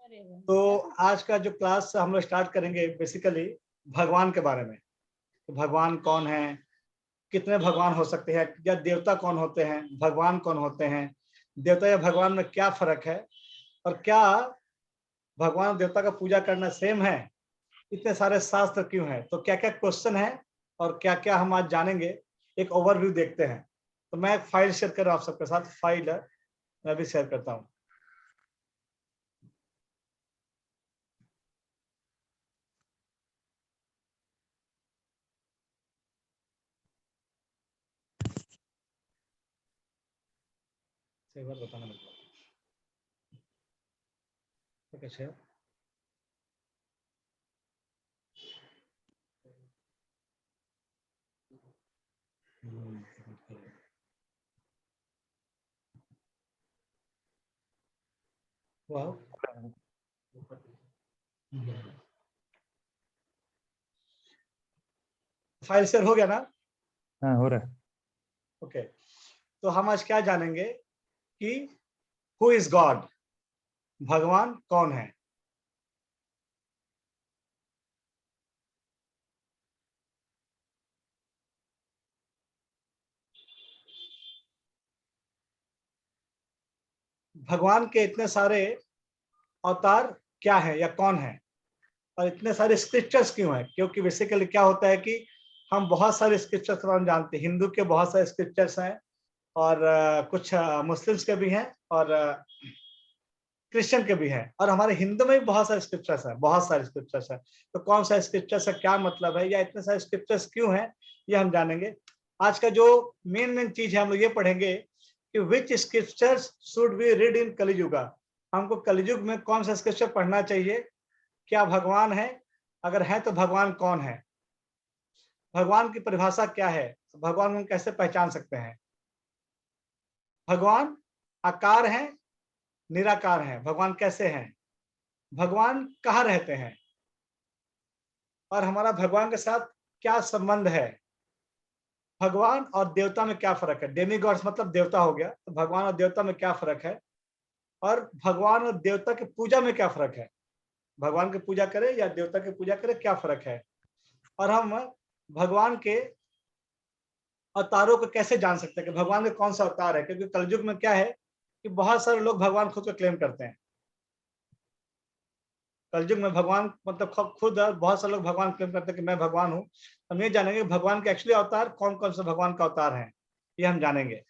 तो आज का जो क्लास हम लोग स्टार्ट करेंगे बेसिकली भगवान के बारे में। तो भगवान कौन है, कितने भगवान हो सकते हैं, या देवता कौन होते हैं, भगवान कौन होते हैं, देवता या भगवान में क्या फर्क है, और क्या भगवान और देवता का पूजा करना सेम है, इतने सारे शास्त्र क्यों हैं, तो क्या क्या क्वेश्चन है और क्या क्या हम आज जानेंगे, एक ओवरव्यू देखते हैं। तो मैं एक फाइल शेयर कर रहा हूँ आप सबके साथ, फाइल है मैं भी शेयर करता हूँ। एक बार बताना मेरे को, ठीक है शेयर। वाह, फाइल शेयर हो गया ना? हाँ हो रहा है। ओके, तो हम आज क्या जानेंगे कि हु इज गॉड, भगवान कौन है। भगवान के इतने सारे अवतार क्या है या कौन है, और इतने सारे स्क्रिप्चर्स क्यों हैं, क्योंकि बेसिकली क्या होता है कि हम बहुत सारे स्क्रिप्चर्स के बारे में जानते हैं। हिंदू के बहुत सारे स्क्रिप्चर्स हैं, और कुछ मुस्लिम्स के भी हैं, और क्रिश्चियन के भी हैं, और हमारे हिंदू में भी बहुत सारे स्क्रिप्चर्स हैं, बहुत सारे स्क्रिप्चर्स हैं। तो कौन सा स्क्रिप्चर्स है, क्या मतलब है, या इतने सारे स्क्रिप्चर्स क्यों हैं, ये हम जानेंगे। आज का जो मेन चीज है, हम लोग ये पढ़ेंगे कि which scriptures should be read in Kaliyuga. हमको कलियुग में कौन सा स्क्रिप्चर पढ़ना चाहिए, क्या भगवान है, अगर है तो भगवान कौन है, भगवान की परिभाषा क्या है, भगवान को हम कैसे पहचान सकते हैं। भगवान आकार है, निराकार है, भगवान कैसे हैं, भगवान कहाँ रहते हैं, और हमारा भगवान के साथ क्या संबंध है, भगवान और देवता में क्या फर्क है। डेमीगॉड्स मतलब देवता हो गया, तो भगवान और देवता में क्या फर्क है, और भगवान और देवता की पूजा में क्या फर्क है, भगवान की पूजा करे या देवता की पूजा करे, क्या फर्क है, और हम भगवान के अवतारों को कैसे जान सकते हैं कि भगवान के कौन सा अवतार है। क्योंकि कलयुग में क्या है कि बहुत सारे लोग भगवान खुद को क्लेम करते हैं। कलयुग में भगवान मतलब खुद बहुत सारे लोग भगवान क्लेम करते हैं कि मैं भगवान हूँ। हम ये जानेंगे भगवान के एक्चुअली अवतार कौन कौन से भगवान का अवतार है, ये हम जानेंगे।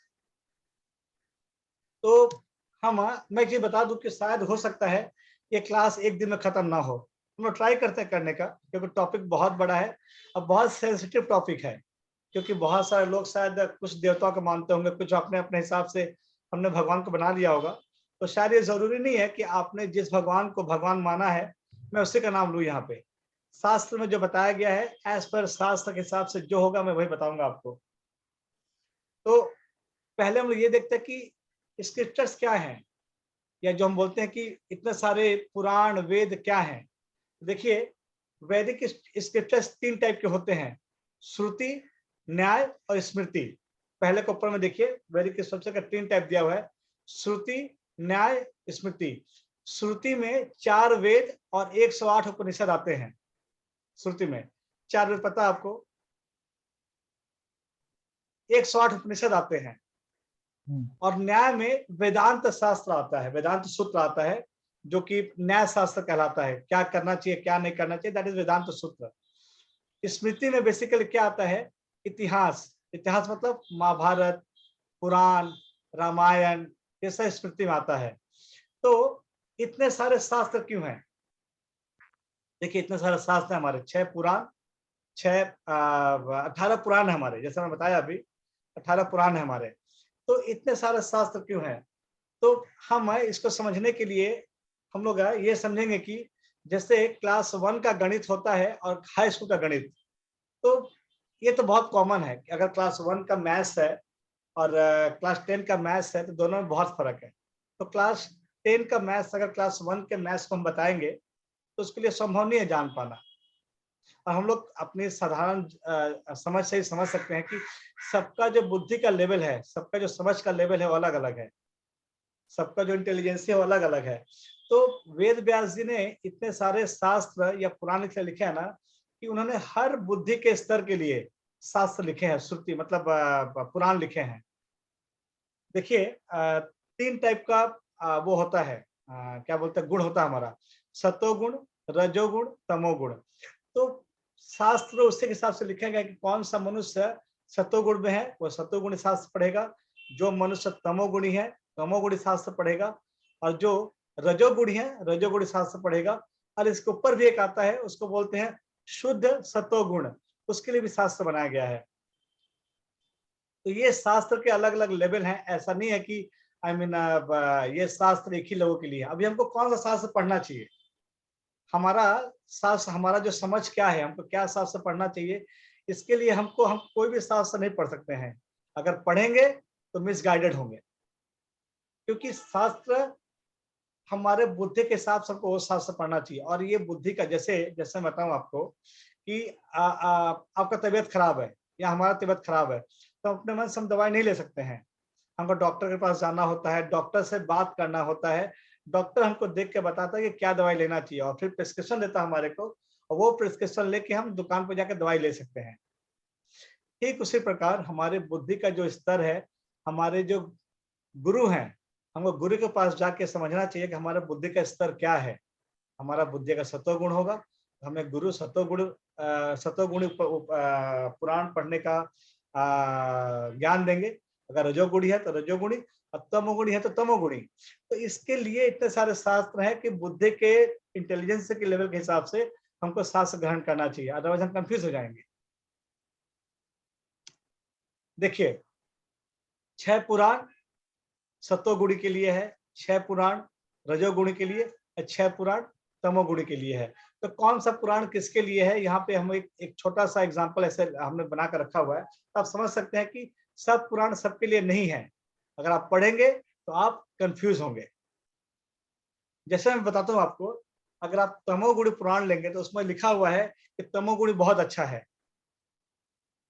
तो मैं ये बता दूं कि शायद हो सकता है ये क्लास एक दिन में खत्म ना हो। हम लोग ट्राई करते हैं करने का, क्योंकि टॉपिक बहुत बड़ा है और बहुत सेंसिटिव टॉपिक है। क्योंकि बहुत सारे लोग शायद कुछ देवताओं को मानते होंगे, कुछ अपने अपने हिसाब से हमने भगवान को बना लिया होगा। तो शायद ये जरूरी नहीं है कि आपने जिस भगवान को भगवान माना है मैं उसी का नाम लूँ यहाँ पे। शास्त्र में जो बताया गया है, एज पर शास्त्र के हिसाब से जो होगा मैं वही बताऊंगा आपको। तो पहले हम लोग ये देखते हैं कि स्क्रिप्चर्स क्या हैं, या जो हम बोलते हैं कि इतने सारे पुराण वेद क्या हैं। देखिए, वैदिक स्क्रिप्चर्स तीन टाइप के होते हैं, श्रुति, न्याय और स्मृति। पहले के ऊपर में देखिए वैदिक स्क्रिप्चर का तीन टाइप दिया हुआ है, श्रुति, न्याय, स्मृति। श्रुति में 4 वेद और 108 उपनिषद आते हैं। श्रुति में 4 वेद पता है आपको, 108 उपनिषद आते हैं। और न्याय में वेदांत शास्त्र आता है, वेदांत सूत्र आता है, जो कि न्याय शास्त्र कहलाता है, क्या करना चाहिए क्या नहीं करना चाहिए, दैट इज वेदांत सूत्र। स्मृति में बेसिकली क्या आता है, इतिहास। इतिहास मतलब महाभारत, पुराण, रामायण, ये सब स्मृति में आता है। तो इतने सारे शास्त्र क्यों हैं? देखिए इतने सारे शास्त्र हैं हमारे, 6 पुराण, 18 पुराण है हमारे, जैसे मैं बताया अभी 18 पुराण है हमारे। तो इतने सारे शास्त्र क्यों हैं? तो हम इसको समझने के लिए हम लोग ये समझेंगे कि जैसे क्लास 1 का गणित होता है और हाई स्कूल का गणित, तो ये तो बहुत कॉमन है कि अगर क्लास 1 का मैथ्स है और क्लास 10 का मैथ्स है तो दोनों में बहुत फर्क है। तो क्लास 10 का मैथ्स अगर क्लास 1 के मैथ्स को हम बताएंगे तो उसके लिए संभव नहीं है जान पाना। और हम लोग अपनी साधारण समझ से ही समझ सकते हैं कि सबका जो बुद्धि का लेवल है, सबका जो समझ का लेवल है वो अलग अलग है, सबका जो इंटेलिजेंस है वो अलग अलग है। तो वेद व्यास जी ने इतने सारे शास्त्र या पुराण लिखे हैं ना, कि उन्होंने हर बुद्धि के स्तर के लिए शास्त्र लिखे हैं, श्रुति मतलब पुराण लिखे हैं। देखिए 3 टाइप का वो होता है, क्या बोलते हैं, गुण होता है हमारा, सतोगुण, रजोगुण, तमोगुण। तो शास्त्र उसी के हिसाब से लिखा गया कि कौन सा मनुष्य सतोगुण में है वो सतोगुणी शास्त्र पढ़ेगा, जो मनुष्य तमोगुणी है तमोगुणी शास्त्र पढ़ेगा, और जो रजोगुणी है रजोगुणी शास्त्र पढ़ेगा। और इसके ऊपर भी एक आता है, उसको बोलते हैं शुद्ध सतोगुण, उसके लिए भी शास्त्र बनाया गया है। तो ये शास्त्र के अलग अलग लेवल हैं, ऐसा नहीं है कि आई मीन ये शास्त्र एक ही लोगों के लिए। अभी हमको कौन सा शास्त्र पढ़ना चाहिए, हमारा शास्त्र, हमारा जो समझ क्या है, हमको क्या शास्त्र पढ़ना चाहिए, इसके लिए हम कोई भी शास्त्र नहीं पढ़ सकते हैं। अगर पढ़ेंगे तो मिसगाइडेड होंगे, क्योंकि शास्त्र हमारे बुद्धि के हिसाब से हमको वो शास्त्र पढ़ना चाहिए। और ये बुद्धि का, जैसे जैसे मैं बताऊं आपको कि आपका तबीयत खराब है या हमारा तबीयत खराब है, तो अपने मन से हम दवाई नहीं ले सकते हैं, हमको डॉक्टर के पास जाना होता है, डॉक्टर से बात करना होता है, डॉक्टर हमको देख के बताता है कि क्या दवाई लेना चाहिए, और फिर प्रिस्क्रिप्शन देता है हमारे को, और वो प्रिस्क्रिप्शन लेके हम दुकान पर जाकर दवाई ले सकते हैं। ठीक उसी प्रकार हमारे बुद्धि का जो स्तर है, हमारे जो गुरु हैं, हमको गुरु के पास जाके समझना चाहिए कि हमारा बुद्धि का स्तर क्या है। हमारा बुद्धि का सतोगुण होगा, तो हमें गुरु सतोगुणी पुराण पढ़ने का ज्ञान देंगे। अगर रजोगुणी है तो रजोगुणी, और तमोगुणी है तो तमोगुणी। तो इसके लिए इतने सारे शास्त्र हैं कि बुद्धि के इंटेलिजेंस के लेवल के हिसाब से हमको शास्त्र ग्रहण करना चाहिए, अदरवाइज हम कंफ्यूज हो जाएंगे। देखिए 6 पुराण सतोगुणी के लिए है, 6 पुराण रजोगुणी के लिए, 6 पुराण तमोगुणी के लिए है। तो कौन सा पुराण किसके लिए है, यहाँ पे हम एक छोटा सा एग्जांपल ऐसे हमने बना कर रखा हुआ है, तो आप समझ सकते हैं कि सब पुराण सबके लिए नहीं है। अगर आप पढ़ेंगे तो आप कंफ्यूज होंगे। जैसे मैं बताता हूँ आपको, अगर आप तमोगुणी पुराण लेंगे तो उसमें लिखा हुआ है कि तमोगुणी बहुत अच्छा है।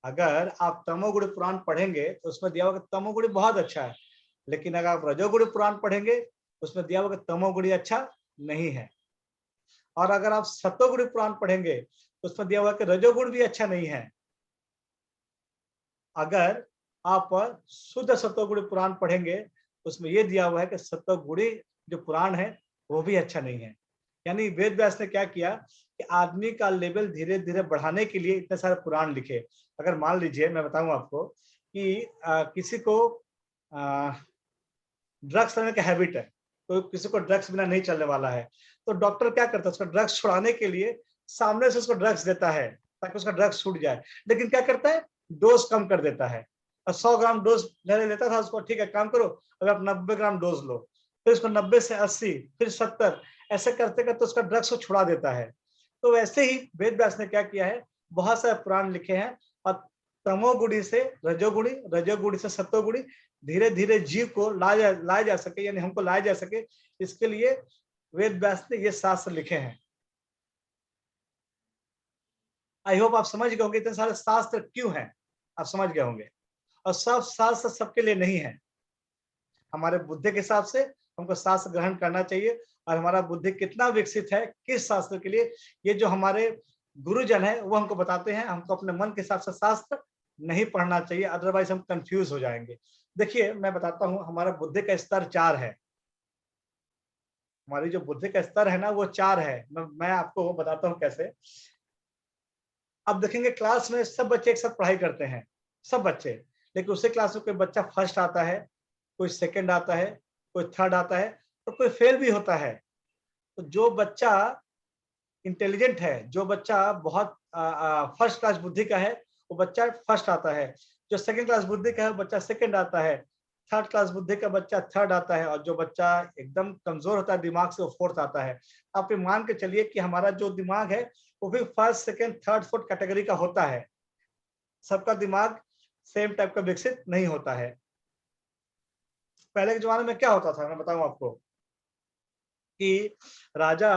अगर आप तमोगुणी पुराण पढ़ेंगे तो उसमें दिया हुआ कि तमोगुणी बहुत अच्छा है, लेकिन अगर आप रजोगुणी पुराण पढ़ेंगे तो उसमें दिया हुआ कि तमोगुणी अच्छा नहीं है। और अगर आप सतोगुणी पुराण पढ़ेंगे तो उसमें दिया हुआ कि रजोगुण भी अच्छा नहीं है। अगर आप शुद्ध सतोगुणी पुराण पढ़ेंगे तो उसमें यह दिया हुआ है कि सतोगुणी जो पुराण है वो भी अच्छा नहीं है। यानी वेद व्यास ने क्या किया कि आदमी का लेवल धीरे धीरे बढ़ाने के लिए इतने सारे पुराण लिखे। अगर मान लीजिए मैं बताऊं आपको कि किसी को ड्रग्स लेने का हैबिट है, तो किसी को ड्रग्स बिना नहीं चलने वाला है, तो डॉक्टर क्या करता है, उसका ड्रग्स छुड़ाने के लिए सामने से उसको ड्रग्स देता है ताकि उसका ड्रग्स छूट जाए। लेकिन क्या करता है, डोज कम कर देता है। और 100 ग्राम डोज पहले लेता था, उसको ठीक है काम करो, अगर आप 90 ग्राम डोज लो, फिर उसको 90 से 80 फिर 70, ऐसे करते करते उसका ड्रग्स को छुड़ा देता है। तो वैसे ही वेद व्यास ने क्या किया है, बहुत सारे पुराण लिखे हैं, और तमोगुणी से रजोगुणी, रजोगुणी से सतोगुणी धीरे धीरे जीव को लाया जा सके, यानी हमको लाया जा सके, इसके लिए वेद व्यास ने ये शास्त्र लिखे हैं। आई होप आप समझ गए होंगे इतने सारे शास्त्र क्यों हैं, आप समझ गए होंगे। और सब शास्त्र सबके लिए नहीं है। हमारे बुद्धि के हिसाब से हमको शास्त्र ग्रहण करना चाहिए, और हमारा बुद्धि कितना विकसित है किस शास्त्र के लिए, ये जो हमारे गुरुजन है वो हमको बताते हैं। हमको अपने मन के हिसाब से शास्त्र नहीं पढ़ना चाहिए, अदरवाइज हम कंफ्यूज हो जाएंगे। देखिए मैं बताता हूँ, हमारा बुद्धि का स्तर 4 है। हमारी जो बुद्धि का स्तर है ना वो 4 है। मैं आपको बताता हूँ कैसे। अब देखेंगे क्लास में सब बच्चे एक साथ पढ़ाई करते हैं, सब बच्चे, लेकिन उसी क्लास में कोई बच्चा फर्स्ट आता है, कोई सेकंड आता है, कोई थर्ड आता है, तो कोई फेल भी होता है। तो जो बच्चा इंटेलिजेंट है, जो बच्चा बहुत फर्स्ट क्लास बुद्धि का है, वो बच्चा फर्स्ट आता है। जो सेकंड क्लास बुद्धि का है वो बच्चा सेकंड आता है। थर्ड क्लास बुद्धि का बच्चा थर्ड आता है, और जो बच्चा एकदम कमजोर होता है दिमाग से वो फोर्थ आता है। आप ये मान के चलिए कि हमारा जो दिमाग है वो भी first second third fourth category का होता है। सबका दिमाग सेम टाइप का विकसित नहीं होता है। पहले के जमाने में क्या होता था, मैं बताऊं आपको कि राजा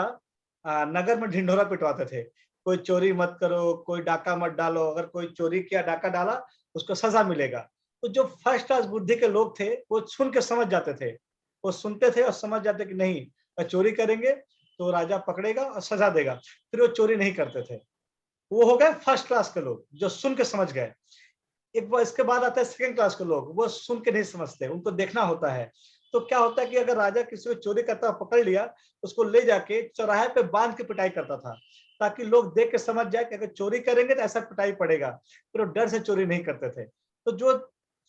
नगर में ढिंढोरा पिटवाते थे, कोई चोरी मत करो, कोई डाका मत डालो, अगर कोई चोरी किया डाका डाला उसको सजा मिलेगा। तो जो फर्स्ट क्लास बुद्धि के लोग थे वो सुन के समझ जाते थे, वो सुनते थे और समझ जाते कि नहीं, चोरी करेंगे तो राजा पकड़ेगा और सजा देगा, फिर वो चोरी नहीं करते थे। वो हो गए फर्स्ट क्लास के लोग जो सुन के समझ गए। एक बार इसके बाद आता है सेकंड क्लास के लोग, वो सुन के नहीं समझते, उनको देखना होता है। तो क्या होता है कि अगर राजा किसी को चोरी करता हुआ पकड़ लिया, उसको ले जाके चौराहे पे बांध के पिटाई करता था, ताकि लोग देख के समझ जाए कि अगर चोरी करेंगे तो ऐसा पिटाई पड़ेगा, फिर वो डर से चोरी नहीं करते थे। तो जो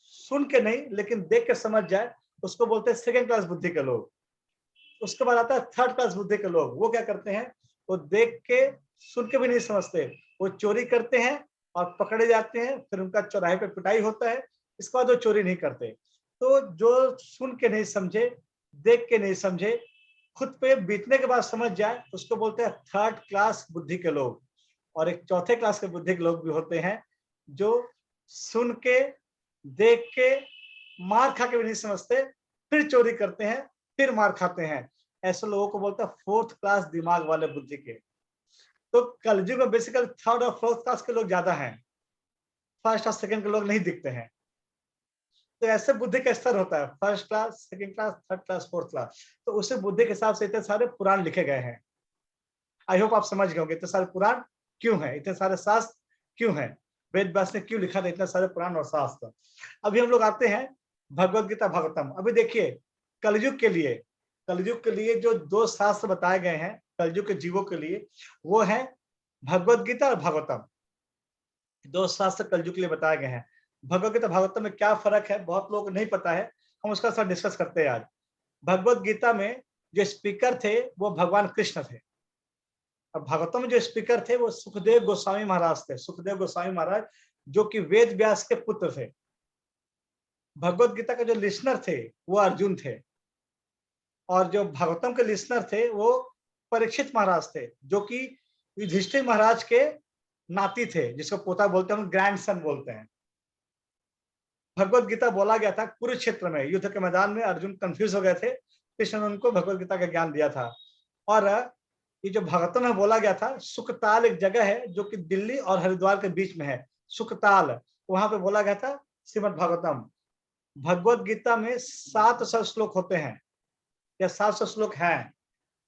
सुन के नहीं लेकिन देख के समझ जाए, उसको बोलते हैं सेकंड क्लास बुद्धि के लोग। उसके बाद आता है थर्ड क्लास बुद्धि के लोग। वो क्या करते हैं, वो देख के सुन के भी नहीं समझते, वो चोरी करते हैं और पकड़े जाते हैं, फिर उनका चौराहे पे पिटाई होता है, इसके बाद वो चोरी नहीं करते। तो जो सुन के नहीं समझे, देख के नहीं समझे, खुद पे बीतने के बाद समझ जाए, उसको बोलते हैं थर्ड क्लास बुद्धि के लोग। और एक चौथे क्लास के बुद्धि के लोग भी होते हैं, जो सुन के, देख के, मार खा के भी नहीं समझते, फिर चोरी करते हैं, फिर मार खाते हैं। ऐसे लोगों को बोलते हैं फोर्थ क्लास दिमाग वाले बुद्धि के। तो कलयुग में बेसिकली थर्ड और फोर्थ क्लास के लोग ज्यादा हैं, फर्स्ट और सेकंड के लोग नहीं दिखते हैं। तो ऐसे बुद्धि का स्तर होता है, first class, second class, third class, fourth class. तो उसे बुद्धि के हिसाब से इतने सारे पुराण लिखे गए हैं। आई होप आप समझ गए होंगे इतने सारे पुराण क्यों हैं, इतने सारे शास्त्र क्यों हैं, वेद व्यास ने क्यों लिखा था इतने सारे पुराण और शास्त्र। अभी हम लोग आते हैं भगवत गीता भागवतम। अभी देखिए, कलयुग के लिए, कलयुग के लिए जो दो शास्त्र बताए गए हैं कलयुग के जीवों के लिए, वो है भगवत गीता और भागवतम। दो शास्त्र कलयुग के लिए बताए गए हैं। भगवत गीता भागवतम में क्या फर्क है बहुत लोगों को नहीं पता है, हम उसका साथ डिस्कस करते हैं आज। भगवत गीता में जो स्पीकर थे वो भगवान कृष्ण थे, और भागवतम में जो स्पीकर थे वो सुखदेव गोस्वामी महाराज थे। सुखदेव गोस्वामी महाराज जो कि वेद व्यास के पुत्र थे। भगवत गीता के जो लिसनर थे वो अर्जुन थे, और जो भागवतम के लिसनर थे वो परीक्षित महाराज थे, जो कि युधिष्ठिर महाराज के नाती थे, जिसको पोता बोलते हैं, ग्रैंड सन बोलते हैं। भगवत गीता बोला गया था कुरुक्षेत्र में, युद्ध के मैदान में अर्जुन कंफ्यूज हो गए थे, कृष्ण ने उनको भगवत गीता का ज्ञान दिया था। और ये जो भागवतम में बोला गया था, सुखताल एक जगह है जो कि दिल्ली और हरिद्वार के बीच में है, सुखताल, वहां पे बोला गया था श्रीमद् भागवतम। भगवत गीता में 700 श्लोक होते हैं, या 700 श्लोक हैं।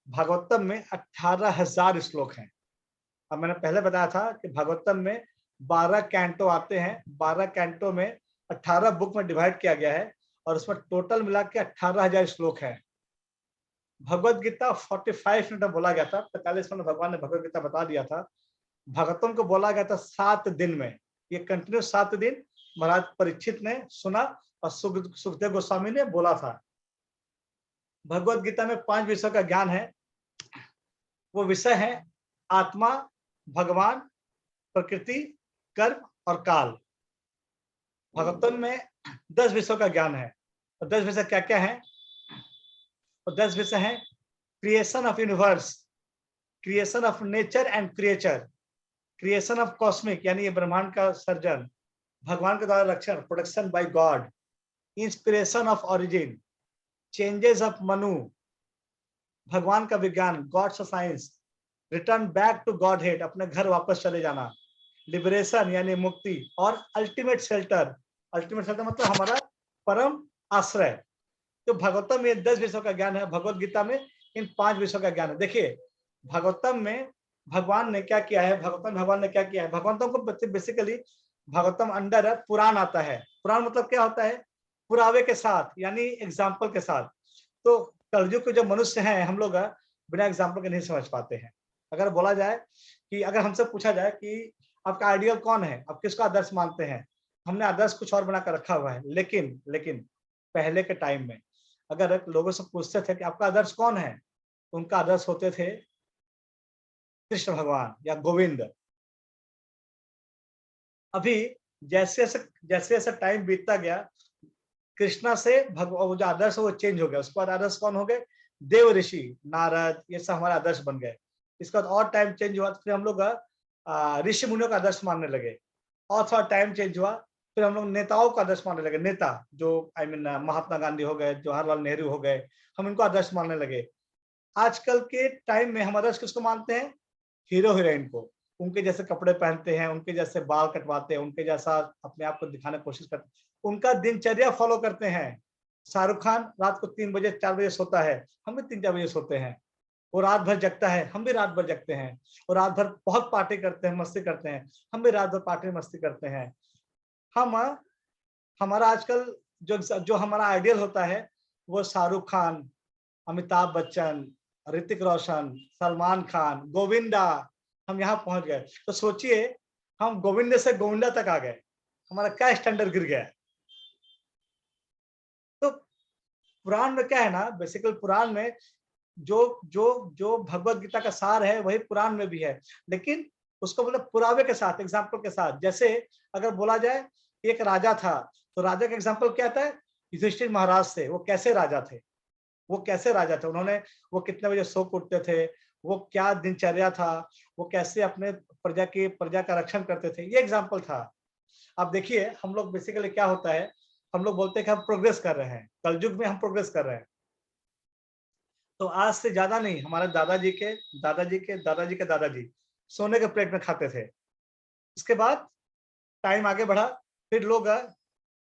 भागवतम में 18,000 श्लोक हैं। अब मैंने पहले बताया था कि भागवतम में 12 कैंटो आते हैं, 12 कैंटो में 18 बुक में डिवाइड किया गया है, और उसमें टोटल मिला के 18,000 श्लोक हैं। भगवत गीता 45 मिनट में बोला गया था, 45 मिनट भगवान ने भगवत गीता बता दिया था। भागवतम को बोला गया था 7 दिन में, ये कंटिन्यू 7 दिन महाराज परीक्षित ने सुना और सुखदेव गोस्वामी ने बोला था। भगवत गीता में 5 विषयों का ज्ञान है। वो विषय है आत्मा, भगवान, प्रकृति, कर्म और काल। भागवतम में 10 विषयों का ज्ञान है, और 10 विषय क्या क्या है, और 10 विषय है creation of universe, creation of nature and creature, creation of cosmic यानी ये ब्रह्मांड का सर्जन, भगवान के द्वारा रक्षण, production by God, inspiration of origin, changes of Manu, भगवान का विज्ञान, God's science, return back to God head, अपने घर वापस चले जाना, लिबरेशन यानी मुक्ति, और अल्टीमेट शेल्टर, अल्टीमेट शेल्टर मतलब हमारा परम आश्रय। तो भागवतम में 10 विषयों का ज्ञान है, भगवत गीता में इन 5 विषयों का ज्ञान है। देखिए भागवतम में भगवान ने क्या किया है, भागवतम भगवान ने क्या किया है, भगवतम को बेसिकली भागवतम अंडर है पुराण आता है। पुराण मतलब क्या होता है, पुरावे के साथ, यानी एग्जाम्पल के साथ। तो कलयुग के जो मनुष्य हैं, हम लोग बिना एग्जाम्पल के नहीं समझ पाते हैं। अगर बोला जाए कि अगर हमसे पूछा जाए कि आपका आइडियल कौन है, आप किसका आदर्श मानते हैं, हमने आदर्श कुछ और बनाकर रखा हुआ है। लेकिन पहले के टाइम में अगर लोगों से पूछते थे कि आपका आदर्श कौन है, तो उनका आदर्श होते थे कृष्ण भगवान या गोविंद। अभी जैसे जैसे टाइम बीतता गया, कृष्णा से भगवान जो आदर्श है वो चेंज हो गया। उसके बाद आदर्श कौन हो गए, देव ऋषि, नारद, ये सब हमारे आदर्श बन गए। इसके बाद और टाइम चेंज हुआ, तो फिर हम लोग ऋषि मुनियों का आदर्श मानने लगे। और थोड़ा टाइम चेंज हुआ, फिर हम लोग नेताओं का आदर्श मानने लगे। नेता जो महात्मा गांधी हो गए, जवाहरलाल नेहरू हो गए, हम इनको आदर्श मानने लगे। आजकल के टाइम में हम आदर्श किसको मानते हैं, हीरो हीरोइन को। उनके जैसे कपड़े पहनते हैं, उनके जैसे बाल कटवाते हैं, उनके जैसा अपने आप को दिखाने की कोशिश करते हैं, उनका दिनचर्या फॉलो करते हैं। शाहरुख खान रात को 3 बजे 4 बजे सोता है, हम भी 3-4 बजे सोते हैं। वो रात भर जगता है, हम भी रात भर जगते हैं। और रात भर बहुत पार्टी करते हैं, मस्ती करते हैं, हम भी रात भर पार्टी मस्ती करते हैं। हम हमारा आजकल जो जो हमारा आइडियल होता है वो शाहरुख खान, अमिताभ बच्चन, ऋतिक रोशन, सलमान खान, गोविंदा, हम यहाँ पहुंच गए। तो सोचिए हम गोविंदा से गोविंदा तक आ गए, हमारा क्या स्टैंडर्ड गिर गया। तो पुराण में क्या है ना, बेसिकली पुराण में जो जो जो भगवत गीता का सार है वही पुराण में भी है, लेकिन उसको मतलब पुरावे के साथ, एग्जाम्पल के साथ। जैसे अगर बोला जाए एक राजा था, तो राजा का एग्जाम्पल क्या था, युधिष्ठिर महाराज से। वो कैसे राजा थे, वो कैसे राजा थे, उन्होंने वो कितने बजे सो के उठते थे, वो क्या दिनचर्या था, वो कैसे अपने प्रजा का रक्षण करते थे, ये एग्जाम्पल था। अब देखिए हम लोग बेसिकली क्या होता है, हम लोग बोलते हैं कि हम प्रोग्रेस कर रहे हैं, कलयुग में हम प्रोग्रेस कर रहे हैं। तो आज से ज्यादा नहीं, हमारे दादाजी के दादाजी के दादाजी के दादाजी सोने के प्लेट में खाते थे। इसके बाद टाइम आगे बढ़ा, फिर लोग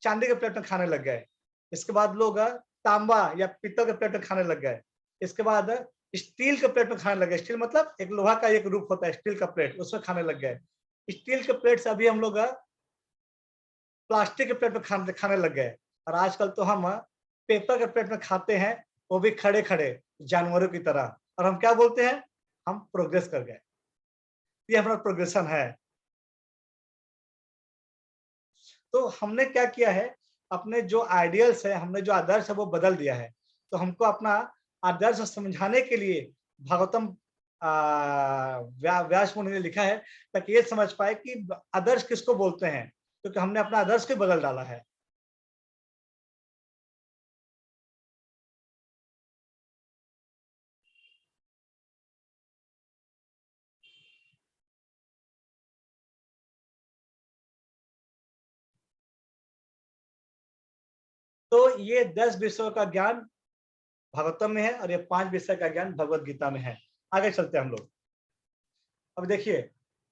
चांदी के प्लेट में खाने लग गए। इसके बाद लोग तांबा या पीतल के प्लेट में खाने लग गए। इसके बाद स्टील के प्लेट में खाने लग गए। स्टील मतलब एक लोहा का एक रूप होता है, स्टील का प्लेट, उसमें खाने लग गए। स्टील के प्लेट से अभी हम लोग प्लास्टिक के प्लेट में खाने लग गए। और आजकल तो हम पेपर के प्लेट में खाते हैं, वो भी खड़े खड़े जानवरों की तरह। और हम क्या बोलते हैं, हम प्रोग्रेस कर गए, ये हमारा प्रोग्रेशन है। तो हमने क्या किया है, अपने जो आइडियल्स है, हमने जो आदर्श है वो बदल दिया है। तो हमको अपना आदर्श समझाने के लिए भागवतम व्यास मुनि ने लिखा है, ताकि ये समझ पाए कि आदर्श किसको बोलते हैं, क्योंकि हमने अपना आदर्श को बदल डाला है। तो ये 10 विषयों का ज्ञान भागवतम में है और ये 5 विषय का ज्ञान भगवत गीता में है। आगे चलते हैं हम लोग। अब देखिए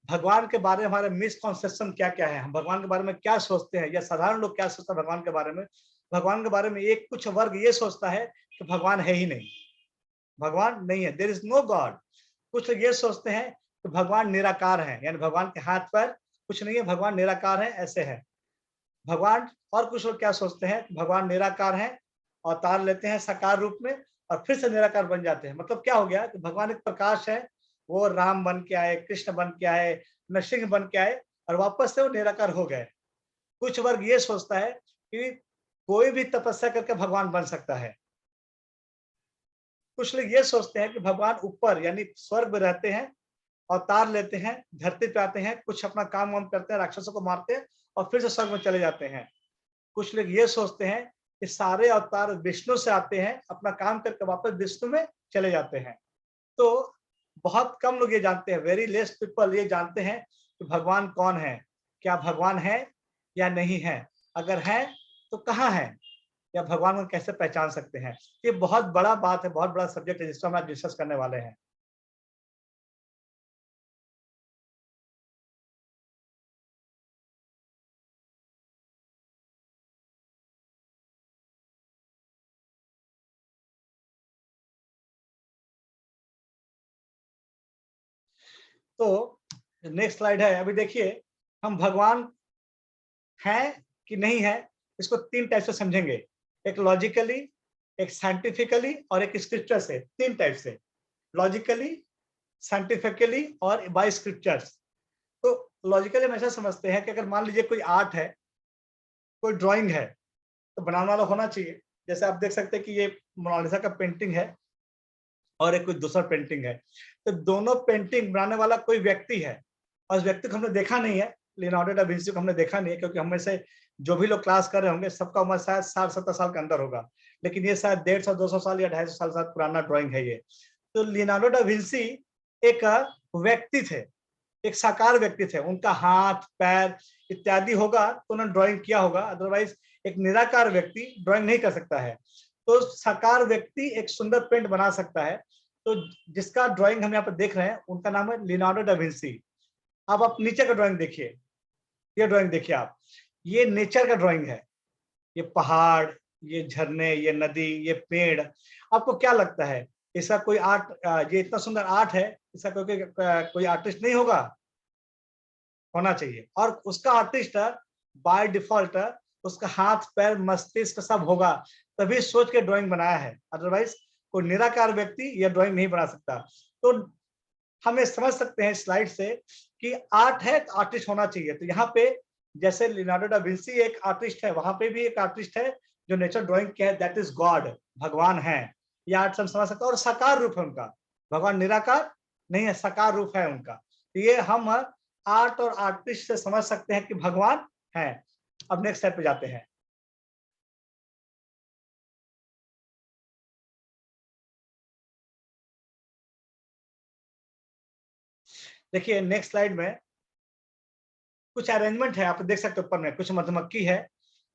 भगवान के बारे में हमारे मिसकॉन्सेप्शन क्या क्या है, हम भगवान के बारे में क्या सोचते हैं, या साधारण लोग क्या सोचते हैं भगवान के बारे में। भगवान के बारे में एक कुछ वर्ग ये सोचता है कि भगवान है ही नहीं, भगवान नहीं है, देयर इज नो गॉड। कुछ लोग ये सोचते हैं कि भगवान निराकार है, यानी भगवान के हाथ पर कुछ नहीं है, भगवान निराकार है, ऐसे है भगवान। और कुछ लोग क्या सोचते हैं, भगवान निराकार है, अवतार लेते हैं साकार रूप में और फिर से निराकार बन जाते हैं। मतलब क्या हो गया कि भगवान एक प्रकाश है, वो राम बन के आए, कृष्ण बन के आए, नरसिंह बन के आए और वापस से वो निराकार हो गए। कुछ वर्ग ये सोचता है कि कोई भी तपस्या करके भगवान बन सकता है। कुछ लोग ये सोचते हैं कि भगवान ऊपर यानी स्वर्ग में रहते हैं, अवतार लेते हैं, धरती पे आते हैं, कुछ अपना काम वाम करते हैं, राक्षसों को मारते हैं और फिर से स्वर्ग में चले जाते हैं। कुछ लोग ये सोचते हैं कि सारे अवतार विष्णु से आते हैं, अपना काम करके वापस विष्णु में चले जाते हैं। तो बहुत कम लोग ये जानते हैं, वेरी लेस पीपल ये जानते हैं कि भगवान कौन है, क्या भगवान है या नहीं है, अगर है तो कहाँ है, या भगवान को कैसे पहचान सकते हैं। ये बहुत बड़ा बात है, बहुत बड़ा सब्जेक्ट है जिसको हम आज डिस्कस करने वाले हैं। तो नेक्स्ट स्लाइड है। अभी देखिए हम भगवान है कि नहीं है, इसको 3 टाइप से समझेंगे, एक लॉजिकली, एक साइंटिफिकली और एक स्क्रिप्चर से। 3 टाइप से, लॉजिकली, साइंटिफिकली और बाय स्क्रिप्चर्स। तो लॉजिकली हम ऐसा समझते हैं कि अगर मान लीजिए कोई आर्ट है, कोई ड्राइंग है, तो बनाने वाला होना चाहिए। जैसे आप देख सकते हैं कि ये मोनालिसा का पेंटिंग है और एक कोई दूसरा पेंटिंग है, तो दोनों पेंटिंग बनाने वाला कोई व्यक्ति है और उस व्यक्ति को हमने देखा नहीं है, लियोनार्डो डा विंची को हमने देखा नहीं है, क्योंकि हम में से जो भी लोग क्लास कर रहे होंगे सबका उम्र शायद 60-70 साल के अंदर होगा, लेकिन ये शायद 150-200 साल या 250 साल शायद पुराना ड्राइंग है ये। तो लियोनार्डो डा विंची एक व्यक्ति थे, एक साकार व्यक्ति थे, उनका हाथ पैर इत्यादि होगा तो उन्होंने ड्राइंग किया होगा, अदरवाइज एक निराकार व्यक्ति ड्राइंग नहीं कर सकता है। तो साकार व्यक्ति एक सुंदर पेंट बना सकता है। तो जिसका ड्राइंग हम यहाँ पर देख रहे हैं उनका नाम है लियोनार्डो डा विंची। अब आप नीचे का ड्राइंग देखिए, ये ड्राइंग देखिए आप, ये नेचर का ड्राइंग है, ये पहाड़, ये झरने, ये नदी, ये पेड़, आपको क्या लगता है इसका कोई आर्ट, ये इतना सुंदर आर्ट है, इसका कोई आर्टिस्ट नहीं होगा? होना चाहिए। और उसका आर्टिस्ट बाय डिफॉल्ट उसका हाथ पैर मस्तिष्क सब होगा, तभी सोच के ड्राइंग बनाया है, अदरवाइज कोई निराकार व्यक्ति यह ड्राइंग नहीं बना सकता। तो हम ये समझ सकते हैं स्लाइड से कि आर्ट है तो आर्टिस्ट होना चाहिए। तो यहाँ पे जैसे लियोनार्डो डा विंसी एक आर्टिस्ट है, वहां पे भी एक आर्टिस्ट है जो नेचर ड्राइंग किया है, दैट इज गॉड, भगवान है। ये आर्ट हम समझ सकते हैं, और साकार रूप है उनका, भगवान निराकार नहीं है, साकार रूप है उनका। तो ये हम आर्ट और आर्टिस्ट से समझ सकते हैं कि भगवान है। अब नेक्स्ट स्टेप पे जाते हैं। देखिए नेक्स्ट स्लाइड में कुछ अरेंजमेंट है, आप देख सकते हो ऊपर में कुछ मधुमक्खी है।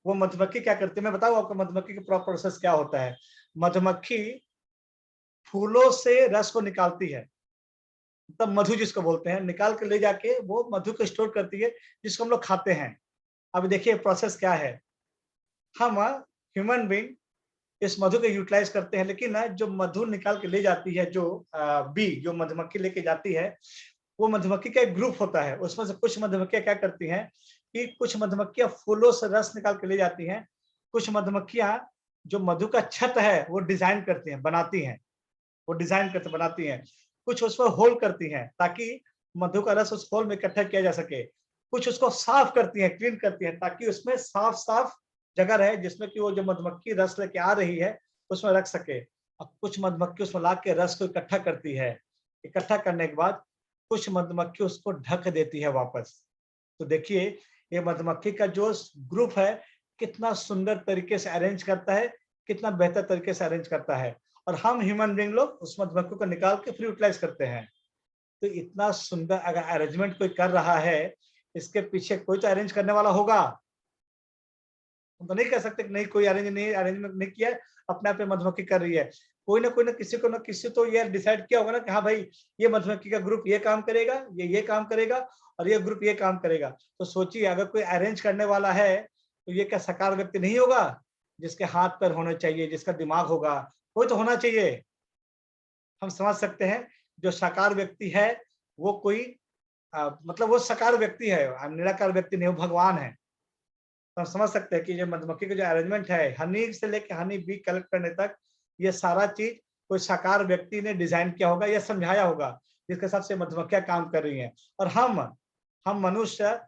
वो मधुमक्खी क्या करती है, मैं बताऊं आपको मधुमक्खी का प्रोसेस क्या होता है। मधुमक्खी फूलों से रस को निकालती है, तब मधु जिसको बोलते हैं, निकाल के ले जाके वो मधु को स्टोर करती है, जिसको हम लोग खाते हैं। अब देखिए प्रोसेस क्या है। हम ह्यूमन बीइंग इस मधु को यूटिलाइज करते हैं, लेकिन ना जो मधु निकाल के ले जाती है, जो बी जो मधुमक्खी लेके जाती है, वो मधुमक्खी का एक ग्रुप होता है। उसमें से कुछ मधुमक्खियां क्या करती हैं कि कुछ मधुमक्खियां फूलों से रस निकाल के ले जाती हैं, कुछ मधुमक्खियां जो मधु का छत है वो डिजाइन करती हैं, बनाती हैं, वो डिजाइन करते बनाती हैं। कुछ उसमें होल करती हैं ताकि मधु का रस उस होल में इकट्ठा किया जा सके। कुछ उसको साफ करती हैं, क्लीन करती हैं, ताकि उसमें साफ साफ जगह रहे जिसमें कि वो जो मधुमक्खी रस लेके आ रही है उसमें रख सके। अब कुछ मधुमक्खी उसमें ला के रस को इकट्ठा करती है। इकट्ठा करने के बाद कुछ मधुमक्खी उसको ढक देती है वापस। तो देखिए ये मधुमक्खी का जो ग्रुप है कितना सुंदर तरीके से अरेंज करता है, कितना बेहतर तरीके से अरेंज करता है। और हम ह्यूमन बीइंग लोग उस मधुमक्खी को निकाल के फिर यूटिलाइज करते हैं। तो इतना सुंदर अगर अरेंजमेंट कोई कर रहा है, इसके पीछे कोई तो अरेंज करने वाला होगा। हम तो नहीं कह सकते कि नहीं कोई अरेंजमेंट नहीं किया है, अपने आप मधुमक्खी कर रही है। कोई ना किसी तो ये डिसाइड किया होगा ना कि हाँ भाई ये मधुमक्खी का ग्रुप ये काम करेगा, ये काम करेगा, और ये ग्रुप ये काम करेगा। तो सोचिए अगर कोई अरेंज करने वाला है तो ये क्या साकार व्यक्ति नहीं होगा, जिसके हाथ पैर होने चाहिए, जिसका दिमाग होगा, कोई तो होना चाहिए। हम समझ सकते हैं जो साकार व्यक्ति है वो कोई मतलब वो साकार व्यक्ति है, निराकार व्यक्ति नहीं, वो भगवान है। तो हम समझ सकते हैं कि ये मधुमक्खी का जो अरेंजमेंट है, हनी से लेके हनी बी कलेक्ट करने तक, ये सारा चीज कोई साकार व्यक्ति ने डिजाइन किया होगा या समझाया होगा, जिसके हिसाब से मधुमक्खियां काम कर रही हैं। और हम मनुष्य,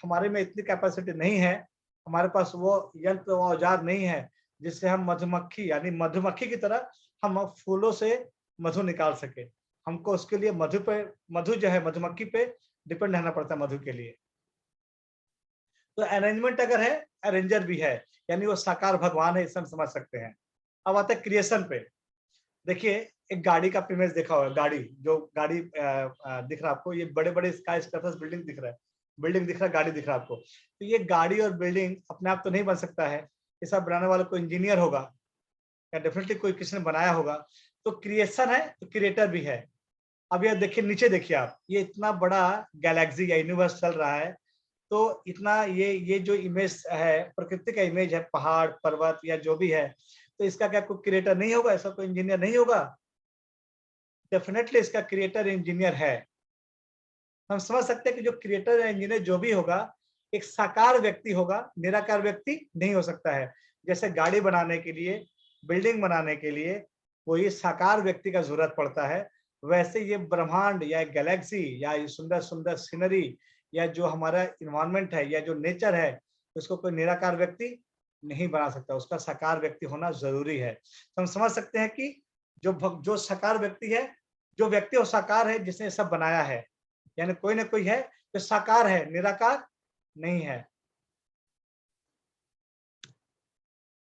हमारे में इतनी कैपेसिटी नहीं है, हमारे पास वो यंत्र औजार नहीं है जिससे हम मधुमक्खी यानी मधुमक्खी की तरह हम फूलों से मधु निकाल सके। हमको उसके लिए मधु जो है मधुमक्खी पे डिपेंड रहना पड़ता है मधु के लिए। तो अरेंजमेंट अगर है, अरेंजर भी है, यानी वो साकार भगवान है, इसे हम समझ सकते हैं। अब आता है क्रिएशन पे। देखिए एक गाड़ी का इमेज देखा होगा, गाड़ी दिख रहा है आपको, ये बड़े बड़े स्काई स्क्रैपर्स बिल्डिंग दिख रहा है, गाड़ी दिख रहा है आपको। तो ये गाड़ी और बिल्डिंग अपने आप तो नहीं बन सकता है, ये सब बनाने वाला कोई इंजीनियर होगा या डेफिनेटली कोई किसी ने बनाया होगा। तो क्रिएशन है तो क्रिएटर भी है। अब ये देखिए नीचे देखिए आप, ये इतना बड़ा गैलेक्सी या यूनिवर्स चल रहा है, तो इतना ये जो इमेज है प्रकृति का इमेज है, पहाड़ पर्वत या जो भी है, तो इसका क्या कोई क्रिएटर नहीं होगा, ऐसा कोई इंजीनियर नहीं होगा? डेफिनेटली इसका क्रिएटर इंजीनियर है। हम समझ सकते हैं कि जो क्रिएटर या इंजीनियर जो भी होगा एक साकार व्यक्ति होगा, निराकार व्यक्ति नहीं हो सकता है। जैसे गाड़ी बनाने के लिए, बिल्डिंग बनाने के लिए कोई साकार व्यक्ति का जरूरत पड़ता है, वैसे ये ब्रह्मांड या गैलेक्सी या ये सुंदर सुंदर सीनरी या जो हमारा इन्वायरमेंट है या जो नेचर है, उसको कोई निराकार व्यक्ति नहीं बना सकता, उसका साकार व्यक्ति होना जरूरी है। तो हम समझ सकते हैं कि जो साकार व्यक्ति है, जो व्यक्ति और साकार है जिसने सब बनाया है, यानी कोई ना कोई है जो साकार है, निराकार नहीं है।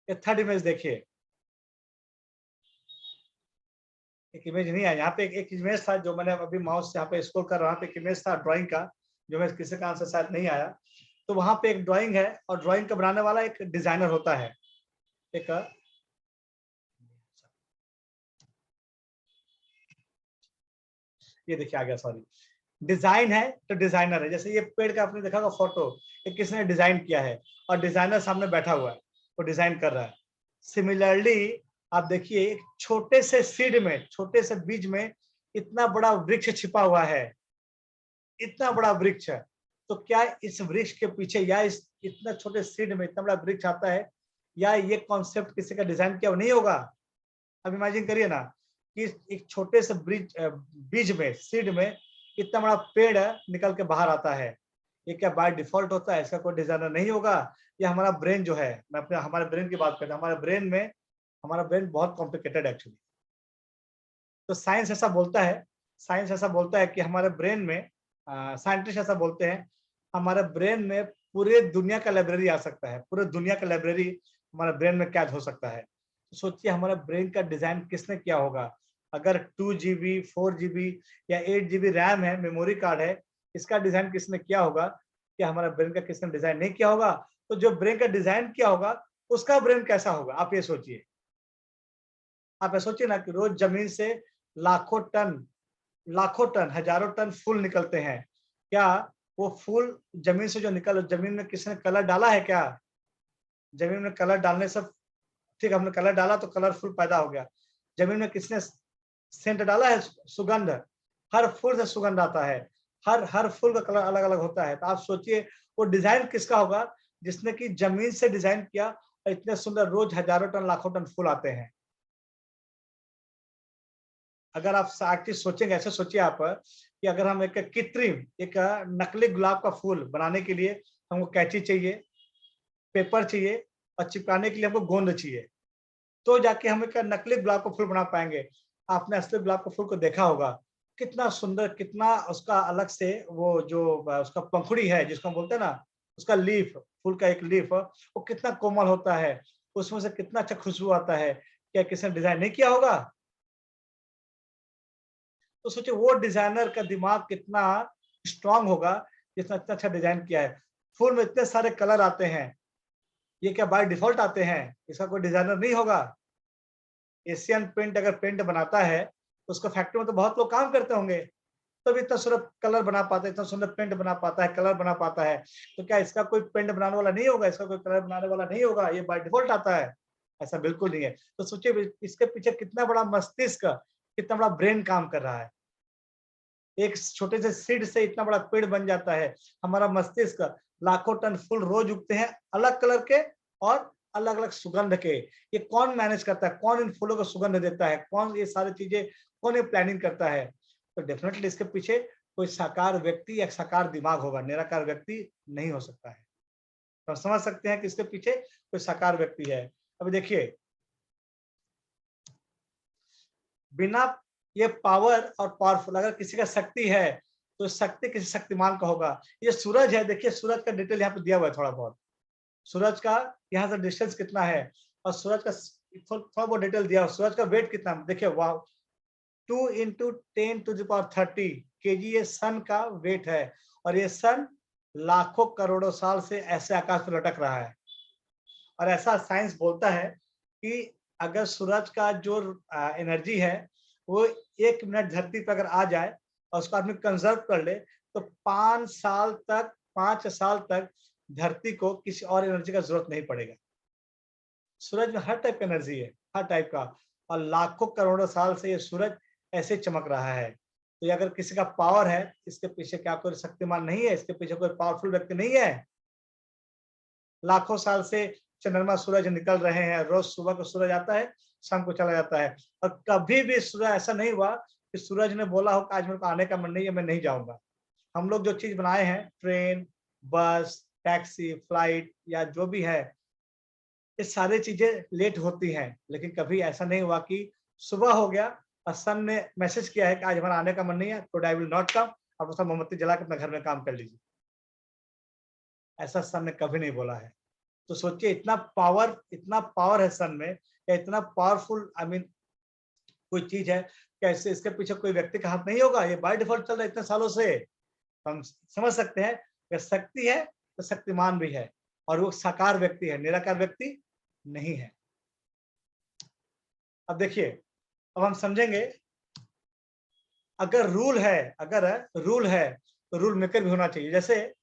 ये थर्ड इमेज देखिए, एक इमेज नहीं है यहाँ पे, एक इमेज था जो मैंने अभी माउस से यहाँ पे स्क्रॉल कर रहा हूँ, एक इमेज था ड्राइंग का, जो मैं किसी कारण से शायद नहीं आया। तो वहां पे एक ड्राइंग है और ड्राइंग का बनाने वाला एक डिजाइनर होता है। एक ये देखिए आ गया, सॉरी, डिजाइन है तो डिजाइनर है। जैसे ये पेड़ का आपने देखा होगा फोटो, ये किसने डिजाइन किया है और डिजाइनर सामने बैठा हुआ है, वो डिजाइन कर रहा है। सिमिलरली आप देखिए एक छोटे से सीड में, छोटे से बीज में इतना बड़ा वृक्ष छिपा हुआ है, इतना बड़ा वृक्ष है। तो क्या इस वृक्ष के पीछे या इस इतना छोटे सीड में इतना बड़ा वृक्ष आता है, या ये कॉन्सेप्ट किसी का डिजाइन किया नहीं होगा? अब इमेजिन करिए ना कि एक छोटे से बीज में, सीड में इतना बड़ा पेड़ निकल के बाहर आता है। ये क्या बाय डिफॉल्ट होता है? इसका कोई डिजाइनर नहीं होगा? ये हमारा ब्रेन जो है, मैं अपने हमारे ब्रेन की बात करता हूँ, हमारा ब्रेन बहुत कॉम्प्लिकेटेड है एक्चुअली। तो साइंस ऐसा बोलता है कि हमारे ब्रेन में, साइंटिस्ट ऐसा बोलते हैं, हमारे ब्रेन में पूरे दुनिया का लाइब्रेरी आ सकता है, पूरे दुनिया का लाइब्रेरी हमारे ब्रेन में कैद हो सकता है। तो सोचिए हमारे ब्रेन का डिजाइन किसने किया होगा? अगर 2 GB 4 GB या 8 GB रैम है, मेमोरी कार्ड है, इसका डिजाइन किसने किया होगा? क्या हमारा ब्रेन का किसने डिजाइन नहीं किया होगा? तो जो ब्रेन का डिजाइन किया होगा उसका ब्रेन कैसा होगा? आप ये सोचिए। आप ये सोचिए ना कि रोज जमीन से लाखों टन, हजारों टन फूल निकलते हैं। क्या वो फूल जमीन से जो निकल, जमीन में किसने कलर डाला है क्या? जमीन में कलर डालने से, ठीक, हमने कलर डाला तो कलरफुल पैदा हो गया। जमीन में किसने सेंट डाला है? सुगंध। हर फूल से सुगंध आता है, हर हर फूल का कलर अलग अलग होता है। तो आप सोचिए वो डिजाइन किसका होगा जिसने कि जमीन से डिजाइन किया और इतने सुंदर रोज हजारों टन लाखों टन फूल आते हैं। अगर आप आर्टिस्ट सोचेंगे, ऐसे सोचिए आप कि अगर हम एक कृत्रिम, एक नकली गुलाब का फूल बनाने के लिए हमको कैंची चाहिए, पेपर चाहिए और चिपकाने के लिए हमको गोंद चाहिए, तो जाके हम एक नकली गुलाब का फूल बना पाएंगे। आपने असली गुलाब के फूल को देखा होगा, कितना सुंदर, कितना उसका अलग से वो जो उसका पंखुड़ी है जिसको हम बोलते हैं ना, उसका लीफ, फूल का एक लीफ, वो कितना कोमल होता है, उसमें से कितना अच्छा खुशबू आता है। क्या किसी ने डिजाइन नहीं किया होगा? तो सोचिए वो डिजाइनर का दिमाग कितना स्ट्रांग होगा जिसने इतना अच्छा डिजाइन किया है। फूल में इतने सारे कलर आते हैं, ये क्या बाय डिफॉल्ट आते हैं? इसका कोई डिजाइनर नहीं होगा? एशियन पेंट अगर पेंट बनाता है तो उसका फैक्ट्री में तो बहुत लोग काम करते होंगे, तब इतना सुंदर कलर बना पाता है, इतना सुंदर पेंट बना पाता है, कलर बना पाता है। तो क्या इसका कोई पेंट बनाने वाला नहीं होगा? इसका कोई कलर बनाने वाला नहीं होगा? ये बाय डिफॉल्ट आता है? ऐसा बिल्कुल नहीं है। तो सोचिए इसके पीछे कितना बड़ा मस्तिष्क, कितना बड़ा ब्रेन काम कर रहा है। एक छोटे से सीड से इतना बड़ा पेड़ बन जाता है। हमारा मस्तिष्क, लाखों टन फूल रोज उगते हैं अलग कलर के और अलग अलग सुगंध के। ये कौन मैनेज करता है? कौन इन फूलों को सुगंध देता है? कौन ये सारी चीजें, कौन ये प्लानिंग करता है? तो डेफिनेटली इसके पीछे कोई साकार व्यक्ति या साकार दिमाग होगा, निराकार व्यक्ति नहीं हो सकता है। तो हम समझ सकते हैं कि इसके पीछे कोई साकार व्यक्ति है। अभी देखिए, बिना ये पावर और पावरफुल, अगर किसी का शक्ति है तो शक्ति किसी शक्तिमान का होगा। ये सूरज है, देखिए सूरज का डिटेल यहाँ पे दिया हुआ है थोड़ा बहुत। सूरज का यहाँ से डिस्टेंस कितना है और सूरज का थोड़ा बहुत डिटेल दिया हुआ। सूरज का वेट कितना, देखिए वाह, 2 × 10⁻30 kg ये सन का वेट है। और ये सन लाखों करोड़ों साल से ऐसे आकाश में लटक रहा है। और ऐसा साइंस बोलता है कि अगर सूरज का जो एनर्जी है वो 1 मिनट धरती पर अगर आ जाए और उसको आदमी कंजर्व कर ले तो 5 साल तक धरती को किसी और एनर्जी का जरूरत नहीं पड़ेगा। सूरज में हर टाइप का एनर्जी है, हर टाइप का, और लाखों करोड़ों साल से ये सूरज ऐसे चमक रहा है। तो ये अगर किसी का पावर है, इसके पीछे क्या कोई शक्तिमान नहीं है? इसके पीछे कोई पावरफुल व्यक्ति नहीं है? लाखों साल से चंद्रमा सूरज निकल रहे हैं, रोज सुबह को सूरज आता है, शाम को चला जाता है, और कभी भी सूरज ऐसा नहीं हुआ कि सूरज ने बोला हो कि आज मेरे को आने का मन नहीं है, मैं नहीं जाऊंगा। हम लोग जो चीज बनाए हैं, ट्रेन, बस, टैक्सी, फ्लाइट या जो भी है, ये सारी चीजें लेट होती हैं, लेकिन कभी ऐसा नहीं हुआ कि सुबह हो गया और सन ने मैसेज किया है कि आज हमारा आने का मन नहीं है, today I will not come, आप उसका मोमबत्ती जला के अपने घर में काम कर लीजिए। ऐसा सन ने कभी नहीं बोला है। तो सोचिए इतना पावर है सन में, या इतना पावरफुल, आई मीन कोई चीज है, कैसे इसके पीछे कोई व्यक्ति का हाथ नहीं होगा? ये बाय डिफॉल्ट चल रहा है इतने सालों से। हम समझ सकते हैं कि शक्ति है तो शक्तिमान भी है, और वो साकार व्यक्ति है, निराकार व्यक्ति नहीं है। अब देखिए, अब हम समझेंगे, अगर रूल है तो रूल मेकर भी होना चाहिए। जैसे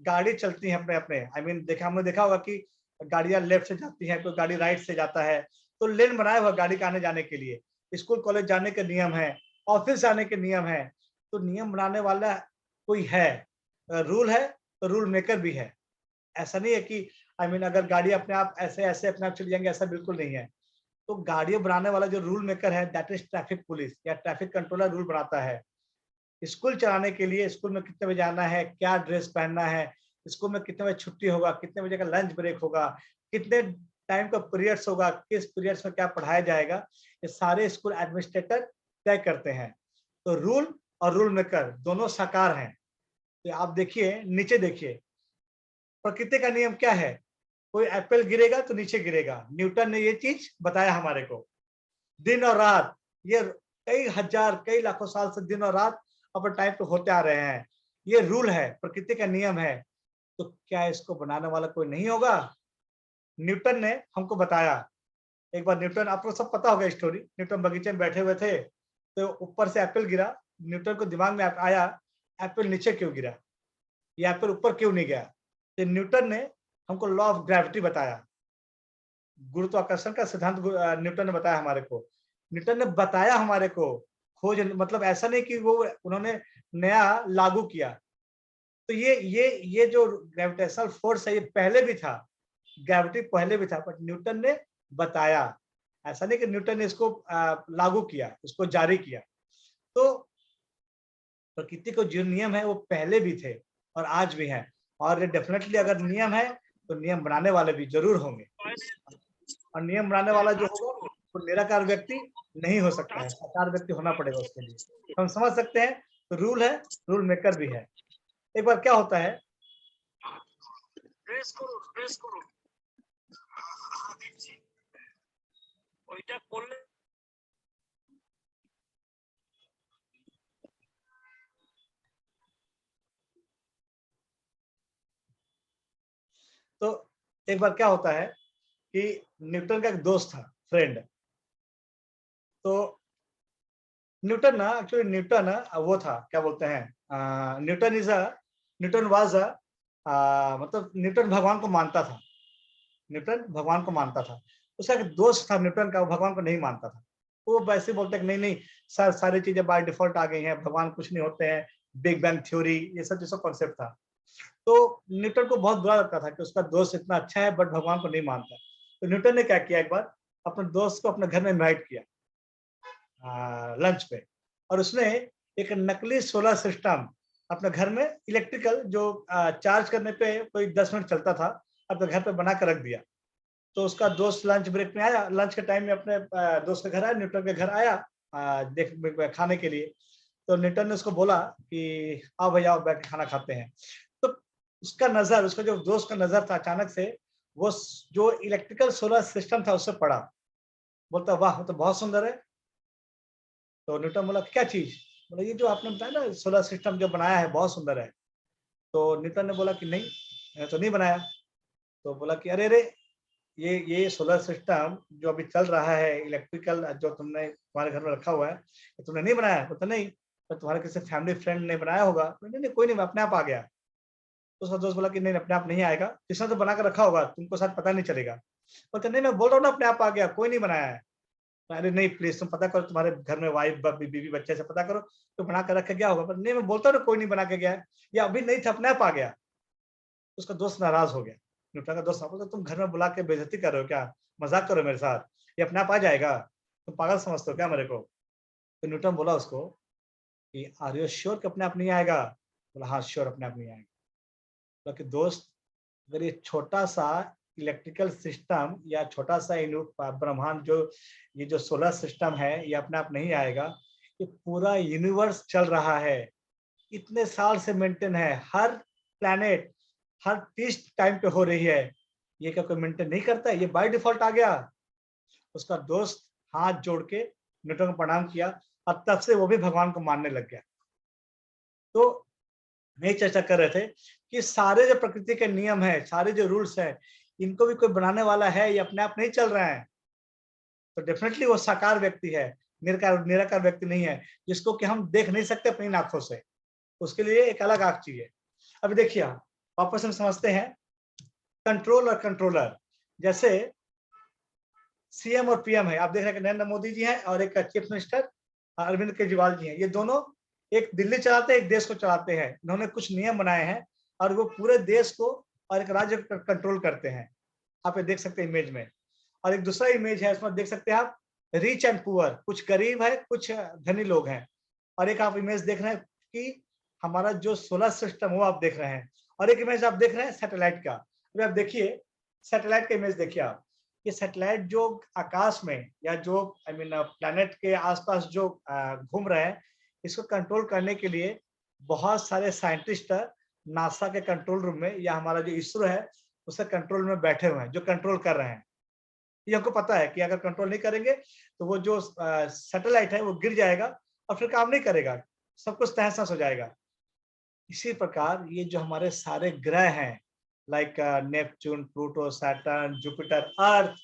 गाड़ी चलती है अपने अपने, आई मीन हमने देखा होगा कि गाड़ियां लेफ्ट से जाती हैं, कोई गाड़ी राइट से जाता है, तो लेन बनाया हुआ गाड़ी का आने जाने के लिए। स्कूल कॉलेज जाने के नियम है, ऑफिस जाने के नियम है। तो नियम बनाने वाला कोई है, रूल है तो रूल मेकर भी है। ऐसा नहीं है कि अगर गाड़ी अपने आप ऐसे ऐसे अपने आप चली जाएंगे, ऐसा बिल्कुल नहीं है। तो गाड़ियां बनाने वाला जो रूल मेकर है, दैट इज ट्रैफिक पुलिस या ट्रैफिक कंट्रोलर रूल बनाता है। स्कूल चलाने के लिए स्कूल में कितने बजे आना है, क्या ड्रेस पहनना है, स्कूल में कितने बजे छुट्टी होगा, कितने बजे का लंच ब्रेक होगा, कितने टाइम का पीरियड्स होगा, किस पीरियड्स में क्या पढ़ाया जाएगा, ये सारे स्कूल एडमिनिस्ट्रेटर तय करते हैं। तो रूल और रूल मेकर दोनों साकार हैं। तो आप देखिए, नीचे देखिए, प्रकृति का नियम क्या है, कोई एप्पल गिरेगा तो नीचे गिरेगा। न्यूटन ने ये चीज बताया हमारे को। दिन और रात, ये कई हजार कई लाखों साल से दिन और रात अपने टाइम पे होते आ रहे हैं। ये रूल है, प्रकृति का नियम है। तो क्या इसको बनाने वाला कोई नहीं होगा? न्यूटन ने हमको बताया। एक बार न्यूटन, आपको सब पता होगा स्टोरी, न्यूटन बगीचे में बैठे हुए थे, तो ऊपर से एप्पल गिरा। न्यूटन को दिमाग में आया, एप्पल नीचे क्यों गिरा, ये एप्पल ऊपर क्यों नहीं गया? तो न्यूटन ने हमको लॉ ऑफ ग्रेविटी बताया, गुरुत्वाकर्षण का सिद्धांत न्यूटन ने बताया हमारे को। न्यूटन ने बताया हमारे को, खोज मतलब ऐसा नहीं कि वो उन्होंने नया लागू किया। तो ये जो ग्रेविटेशनल फोर्स है, ये पहले भी था, ग्रेविटी पहले भी था, बट न्यूटन ने बताया। ऐसा नहीं कि न्यूटन ने इसको लागू किया, इसको जारी किया। तो प्रकृति को जो नियम है वो पहले भी थे और आज भी हैं, और डेफिनेटली अगर नियम है तो नियम बनाने वाले भी जरूर होंगे। और नियम बनाने वाला जो होगा वो निराकार व्यक्ति नहीं हो सकता है, साकार व्यक्ति होना पड़ेगा उसके लिए। तो हम समझ सकते हैं, तो रूल है, रूल मेकर भी है। एक बार क्या होता है, तो एक बार क्या होता है कि न्यूटन का एक दोस्त था, फ्रेंड। तो न्यूटन ना, एक्चुअली न्यूटन वो था, क्या बोलते हैं, न्यूटन वाज मतलब न्यूटन भगवान को मानता था। न्यूटन भगवान को मानता था। उसका एक दोस्त था न्यूटन का, वो भगवान को नहीं मानता था। वो वैसे बोलते कि नहीं नहीं सर, सारी चीजें बाय डिफॉल्ट आ गई हैं, भगवान कुछ नहीं होते हैं, बिग बैंग थ्योरी, ये सब जैसा कॉन्सेप्ट था। तो न्यूटन को बहुत बुरा लगता था कि उसका दोस्त इतना अच्छा है बट भगवान को नहीं मानता। तो न्यूटन ने क्या किया, एक बार अपने दोस्त को अपने घर में इनवाइट किया लंच पे, और उसने एक नकली सोलर सिस्टम अपने घर में, इलेक्ट्रिकल जो चार्ज करने पे कोई 10 मिनट चलता था, अपने घर पे बना कर रख दिया। तो उसका दोस्त लंच ब्रेक में आया, लंच के टाइम में अपने दोस्त के घर आया, न्यूटन के घर आया देख खाने के लिए। तो न्यूटन ने उसको बोला कि आओ भैया, आओ बैठ के खाना खाते हैं। तो उसका नजर, उसका जो दोस्त का नजर था, अचानक से वो जो इलेक्ट्रिकल सोलर सिस्टम था उससे पड़ा। बोलता वाह, तो बहुत सुंदर है। तो न्यूटन बोला क्या चीज? बोला ये जो आपने बताया ना सोलर सिस्टम जो बनाया है बहुत सुंदर है। तो न्यूटन ने बोला कि नहीं, मैंने तो नहीं बनाया। तो बोला कि अरे अरे, ये सोलर सिस्टम जो अभी चल रहा है इलेक्ट्रिकल, जो तुमने तुम्हारे घर में रखा हुआ है, तो तुमने नहीं बनाया? तो नहीं, तो तुम्हारे किसी फैमिली फ्रेंड ने बनाया होगा। नहीं नहीं, कोई नहीं, मैं अपने आप आ गया। तो उसका दोस्त बोला कि नहीं, अपने आप नहीं आएगा, किसने तो बना कर रखा होगा, तुमको शायद पता नहीं चलेगा। बोलते नहीं, मैं बोल रहा हूँ ना अपने आप आ गया, कोई नहीं बनाया है। अरे नहीं प्लीज, तुम पता करो, तुम्हारे घर में वाइफ बीवी बच्चे से पता करो, तो बना कर रख के गया होगा। पर नहीं, मैं बोलता हूँ ना कोई नहीं बना के गया है, या अभी नहीं था, अपने आप आ गया। उसका दोस्त नाराज हो गया। न्यूटन का दोस्त बोलता तुम घर में बुला के बेइज्जती कर रहे हो क्या, मजाक कर रहे हो मेरे साथ, ये अपने आप आ जाएगा, तुम पागल समझते हो क्या मेरे को? तो न्यूटन बोला उसको कि आर यू श्योर कि अपने आप नहीं आएगा? बोला हाँ श्योर, अपने आप नहीं आएगा। बोला कि दोस्त, अगर ये छोटा सा इलेक्ट्रिकल सिस्टम या छोटा सा ब्रह्मांड, जो ये जो सोलर सिस्टम है, ये अपने आप नहीं आएगा। ये पूरा यूनिवर्स चल रहा है, इतने साल से मेंटेन है, हर प्लैनेट हर 30 टाइम पे हो रही है, ये क्या कोई मेंटेन नहीं करता है? ये बाय डिफॉल्ट आ गया। उसका दोस्त हाथ जोड़ के न्यूटन को प्रणाम किया, और तब से वो भी भगवान को मानने लग गया। तो यही चर्चा कर रहे थे कि सारे जो प्रकृति के नियम है, सारे जो रूल्स है, इनको भी कोई बनाने वाला है, ये अपने आप नहीं चल रहे हैं। तो डेफिनेटली वो साकार व्यक्ति है, निराकार निराकार व्यक्ति नहीं है, जिसको कि हम देख नहीं सकते अपनी आंखों से। उसके लिए एक अलग आंख चाहिए। अभी देखिए, वापस हम समझते हैं कंट्रोल और कंट्रोलर। जैसे सीएम और पीएम है, आप देख रहे हैं कि नरेंद्र मोदी जी हैं और एक चीफ मिनिस्टर अरविंद केजरीवाल जी हैं। ये दोनों एक दिल्ली चलाते हैं, एक देश को चलाते हैं। इन्होंने कुछ नियम बनाए हैं और वो पूरे देश को और एक राज्य को कंट्रोल करते हैं। आप ये देख सकते हैं इमेज में। और एक दूसरा इमेज है, उसमें देख सकते हैं आप रिच एंड पुअर, कुछ गरीब है, कुछ धनी लोग हैं। और एक आप इमेज देख रहे हैं कि हमारा जो सोलर सिस्टम वो आप देख रहे हैं। और एक इमेज आप देख रहे हैं सैटेलाइट का। अभी आप देखिए सैटेलाइट का इमेज देखिए आप। ये सैटेलाइट जो आकाश में या जो प्लैनेट के आसपास जो घूम रहे हैं, इसको कंट्रोल करने के लिए बहुत सारे साइंटिस्ट नासा के कंट्रोल रूम में या हमारा जो इसरो है उसके कंट्रोल में बैठे हुए हैं, जो कंट्रोल कर रहे हैं। ये हमको पता है कि अगर कंट्रोल नहीं करेंगे तो वो जो सैटेलाइट है वो गिर जाएगा और फिर काम नहीं करेगा, सब कुछ तहस-नहस हो जाएगा। इसी प्रकार ये जो हमारे सारे ग्रह हैं, like Neptune, Pluto, Saturn, Jupiter, earth,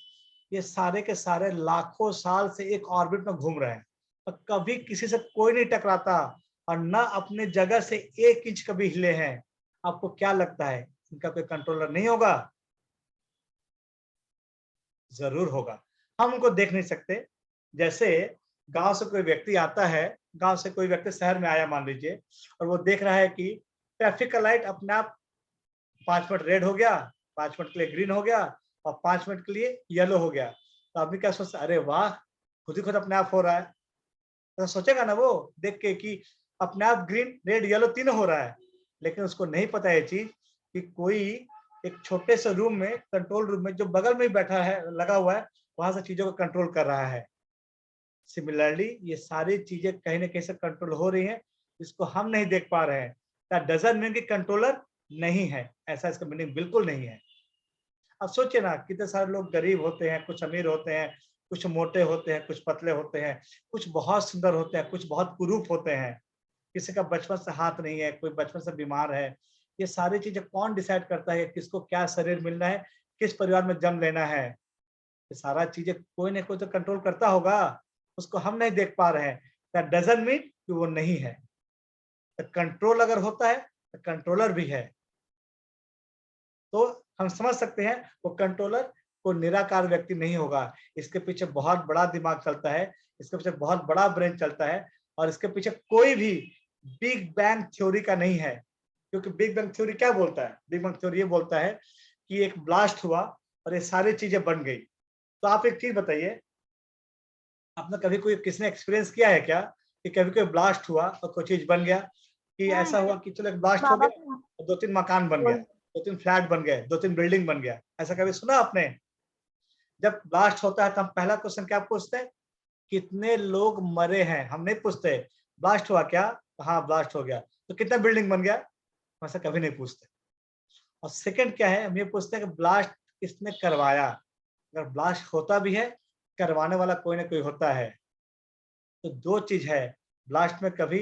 ये सारे के सारे लाखों साल से एक ऑर्बिट में घूम रहे हैं और कभी किसी से कोई नहीं टकराता और न अपने जगह से 1 इंच कभी हिले हैं। आपको क्या लगता है इनका कोई कंट्रोलर नहीं होगा? जरूर होगा। हम उनको देख नहीं सकते। जैसे गांव से कोई व्यक्ति आता है, गांव से कोई व्यक्ति शहर में आया मान लीजिए, और वो देख रहा है कि ट्रैफिक का लाइट अपने आप 5 मिनट रेड हो गया, 5 मिनट के लिए ग्रीन हो गया और 5 मिनट के लिए येलो हो गया। तो आदमी क्या सोचता है, अरे वाह, खुद ही खुद अपने आप हो रहा है। तो सोचेगा ना वो देख के कि अपने आप ग्रीन, रेड, येलो तीनों हो रहा है। लेकिन उसको नहीं पता ये चीज कि कोई एक छोटे से रूम में, कंट्रोल रूम में, जो बगल में ही बैठा है, लगा हुआ है, वहां से चीजों को कंट्रोल कर रहा है। सिमिलरली ये सारी चीजें कहीं ना कहीं से कंट्रोल हो रही हैं, इसको हम नहीं देख पा रहे हैं। दैट डजंट मीन कि कंट्रोलर नहीं है, ऐसा इसका मीनिंग बिल्कुल नहीं है। अब सोचिए ना, कितने सारे लोग गरीब होते हैं, कुछ अमीर होते हैं, कुछ मोटे होते हैं, कुछ पतले होते हैं, कुछ बहुत सुंदर होते हैं, कुछ बहुत कुरूप होते हैं। किसी का बचपन से हाथ नहीं है, कोई बचपन से बीमार है। ये सारी चीजें कौन डिसाइड करता है, किसको क्या शरीर मिलना है, किस परिवार में जन्म लेना है? ये सारा चीजें कोई ना कोई तो कंट्रोल करता होगा, उसको हम नहीं देख पा रहे हैं। दैट डजंट मीन कि वो नहीं है। कंट्रोल अगर होता है तो कंट्रोलर भी है। तो हम समझ सकते हैं वो कंट्रोलर को निराकार व्यक्ति नहीं होगा। इसके पीछे बहुत बड़ा दिमाग चलता है, इसके पीछे बहुत बड़ा ब्रेन चलता है और इसके पीछे कोई भी बिग बैंग थ्योरी का नहीं है। क्योंकि बिग बैंग थ्योरी क्या बोलता है? बिग बैंग थ्योरी ये बोलता है कि एक ब्लास्ट हुआ और ये सारी चीजें बन गई। तो आप एक चीज बताइए, आपने कभी कोई किसने एक्सपीरियंस किया है क्या कि कभी कोई ब्लास्ट हुआ और कोई चीज बन गया? कि ऐसा हुआ कि चलो एक ब्लास्ट हो बाबा गया और 2-3 मकान बन गया, बोल 2-3 फ्लैट बन गए, 2-3 बिल्डिंग बन गया, ऐसा कभी सुना आपने? जब ब्लास्ट होता है तो हम पहला क्वेश्चन क्या पूछते हैं? कितने लोग मरे हैं? हम नहीं पूछते ब्लास्ट हुआ क्या, हाँ ब्लास्ट हो गया, तो कितना बिल्डिंग बन गया, ऐसा कभी नहीं पूछते। और सेकंड क्या है, हम ये पूछते हैं कि ब्लास्ट किसने करवाया। अगर ब्लास्ट होता भी है, करवाने वाला कोई ना कोई होता है। तो दो चीज है, ब्लास्ट में कभी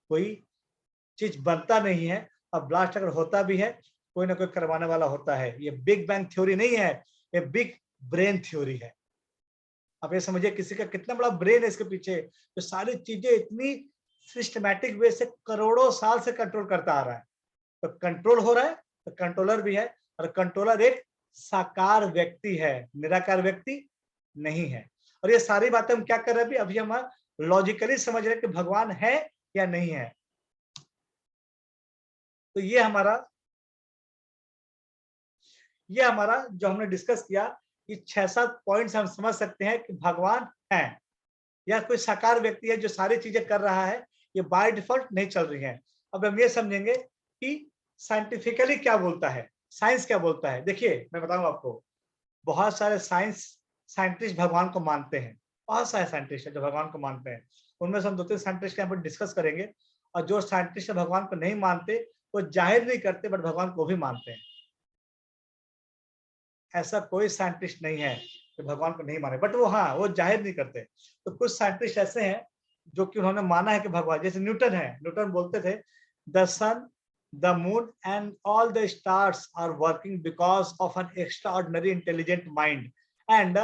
कोई चीज बनता नहीं है और ब्लास्ट अगर होता भी है, कोई ना कोई करवाने वाला होता है। ये बिग बैंग थ्योरी नहीं है, ये बिग ब्रेन थ्योरी है। आप ये समझिए किसी का कितना बड़ा ब्रेन है इसके पीछे, जो सारी चीजें इतनी सिस्टमैटिक वे से करोड़ों साल से कंट्रोल करता आ रहा है। तो कंट्रोल हो रहा है तो कंट्रोलर भी है, और कंट्रोलर एक साकार व्यक्ति है, निराकार व्यक्ति नहीं है। और ये सारी बातें हम क्या कर रहे हैं अभी हम लॉजिकली समझ रहे हैं कि भगवान है या नहीं है। तो ये हमारा जो हमने डिस्कस किया, ये 6-7 पॉइंट्स हम समझ सकते हैं कि भगवान है या कोई साकार व्यक्ति है जो सारी चीजें कर रहा है, ये बाय डिफॉल्ट नहीं चल रही है। अब हम ये समझेंगे कि साइंटिफिकली क्या बोलता है, साइंस क्या बोलता है। देखिए मैं बताऊं आपको, बहुत सारे साइंटिस्ट भगवान को मानते हैं, बहुत सारे साइंटिस्ट हैं जो भगवान को मानते हैं। उनमें से हम 2-3 साइंटिस्ट के यहाँ पर डिस्कस करेंगे। और जो साइंटिस्ट भगवान को नहीं मानते, वो जाहिर नहीं करते बट भगवान को भी मानते हैं। ऐसा कोई साइंटिस्ट नहीं है जो भगवान को नहीं माने, बट वो हाँ वो जाहिर नहीं करते। तो कुछ साइंटिस्ट ऐसे हैं जो कि उन्होंने माना है कि भगवान, जैसे न्यूटन है। न्यूटन बोलते थे the sun, the moon and all the stars are working because of an extraordinary intelligent mind and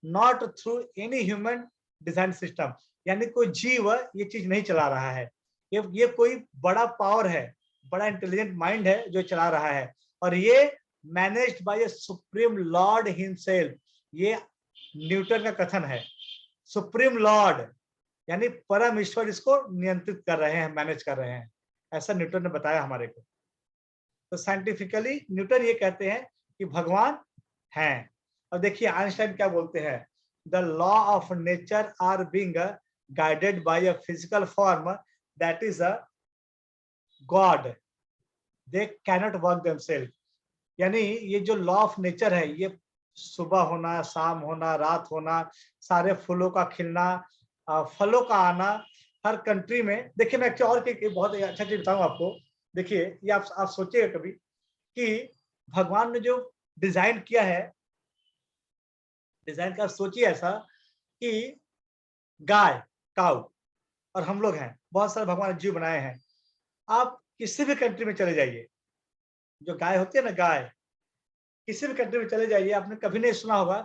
not through any human design system. यानी कोई जीव ये चीज नहीं चला रहा है, ये कोई बड़ा पावर है, बड़ा इंटेलिजेंट माइंड है जो चला रहा है। और ये managed by a supreme Lord himself. ये न्यूटन का कथन है। सुप्रीम लॉर्ड यानी परम ईश्वर इसको नियंत्रित कर रहे हैं, मैनेज कर रहे हैं, ऐसा न्यूटन ने बताया हमारे को। तो साइंटिफिकली न्यूटन ये कहते हैं कि भगवान हैं। और देखिए आइंस्टाइन क्या बोलते हैं, the law of nature are being guided by a physical form that is a God, they cannot work themself. यानी ये जो लॉ ऑफ नेचर है, ये सुबह होना, शाम होना, रात होना, सारे फूलों का खिलना, फलों का आना, हर कंट्री में। देखिए मैं और बहुत अच्छा चीज बताऊं आपको। देखिए ये आप सोचिएगा कभी कि भगवान ने जो डिजाइन किया है, डिजाइन का सोचिए ऐसा कि गाय, काऊ और हम लोग हैं, बहुत सारे भगवान ने जीव बनाए हैं। आप किसी भी कंट्री में चले जाइए, जो गाय होती है ना, गाय, किसी भी कंट्री में चले जाइए, आपने कभी नहीं सुना होगा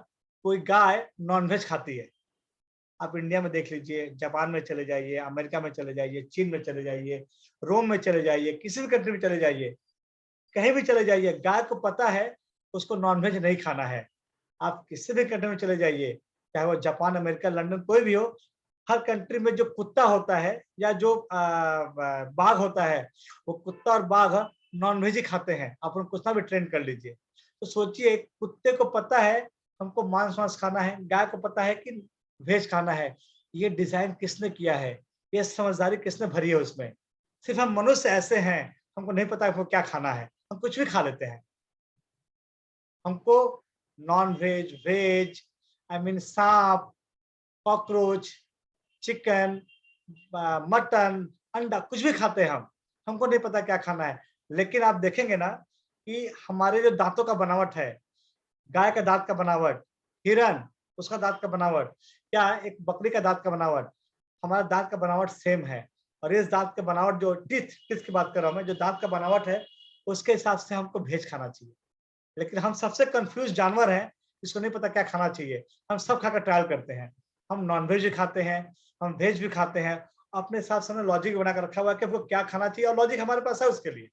कोई गाय नॉनवेज खाती है। आप इंडिया में देख लीजिए, जापान में चले जाइए, अमेरिका में चले जाइए, चीन में चले जाइए, रोम में चले जाइए, किसी भी कंट्री में चले जाइए, कहीं भी चले जाइए, गाय को पता है उसको नॉनवेज नहीं खाना है। आप किसी भी कंट्री में चले जाइए, चाहे वो जापान, अमेरिका, लंदन, कोई भी हो, हर कंट्री में जो कुत्ता होता है या जो बाघ होता है, वो कुत्ता और बाघ नॉनवेज ही खाते हैं। आप उनको कुछ ना भी ट्रेन कर लीजिए। तो सोचिए, कुत्ते को पता है हमको मांस वांस खाना है, गाय को पता है कि वेज खाना है। ये डिजाइन किसने किया है, ये समझदारी किसने भरी है उसमें। सिर्फ हम मनुष्य ऐसे हैं, हमको नहीं पता हमको क्या खाना है, हम कुछ भी खा लेते हैं। हमको non veg, veg, I mean सांप, कॉकरोच, चिकन, मटन, अंडा, कुछ भी खाते हैं हम, हमको नहीं पता क्या खाना है। लेकिन आप देखेंगे ना कि हमारे जो दांतों का बनावट है, गाय का दांत का बनावट, हिरन उसका दांत का बनावट, क्या एक बकरी का दांत का बनावट, हमारा दांत का बनावट सेम है। और इस दांत का बनावट जो टीथ की बात कर रहा हूं मैं, जो दांत का बनावट है, उसके हिसाब से हमको वेज खाना चाहिए। लेकिन हम सबसे कंफ्यूज जानवर हैं, जिसको नहीं पता क्या खाना चाहिए। हम सब खाकर ट्रायल करते हैं, हम नॉनवेज भी खाते हैं, हम वेज भी खाते हैं, अपने हिसाब से हमने लॉजिक बनाकर रखा हुआ है कि हमको क्या खाना चाहिए, और लॉजिक हमारे पास है उसके लिए।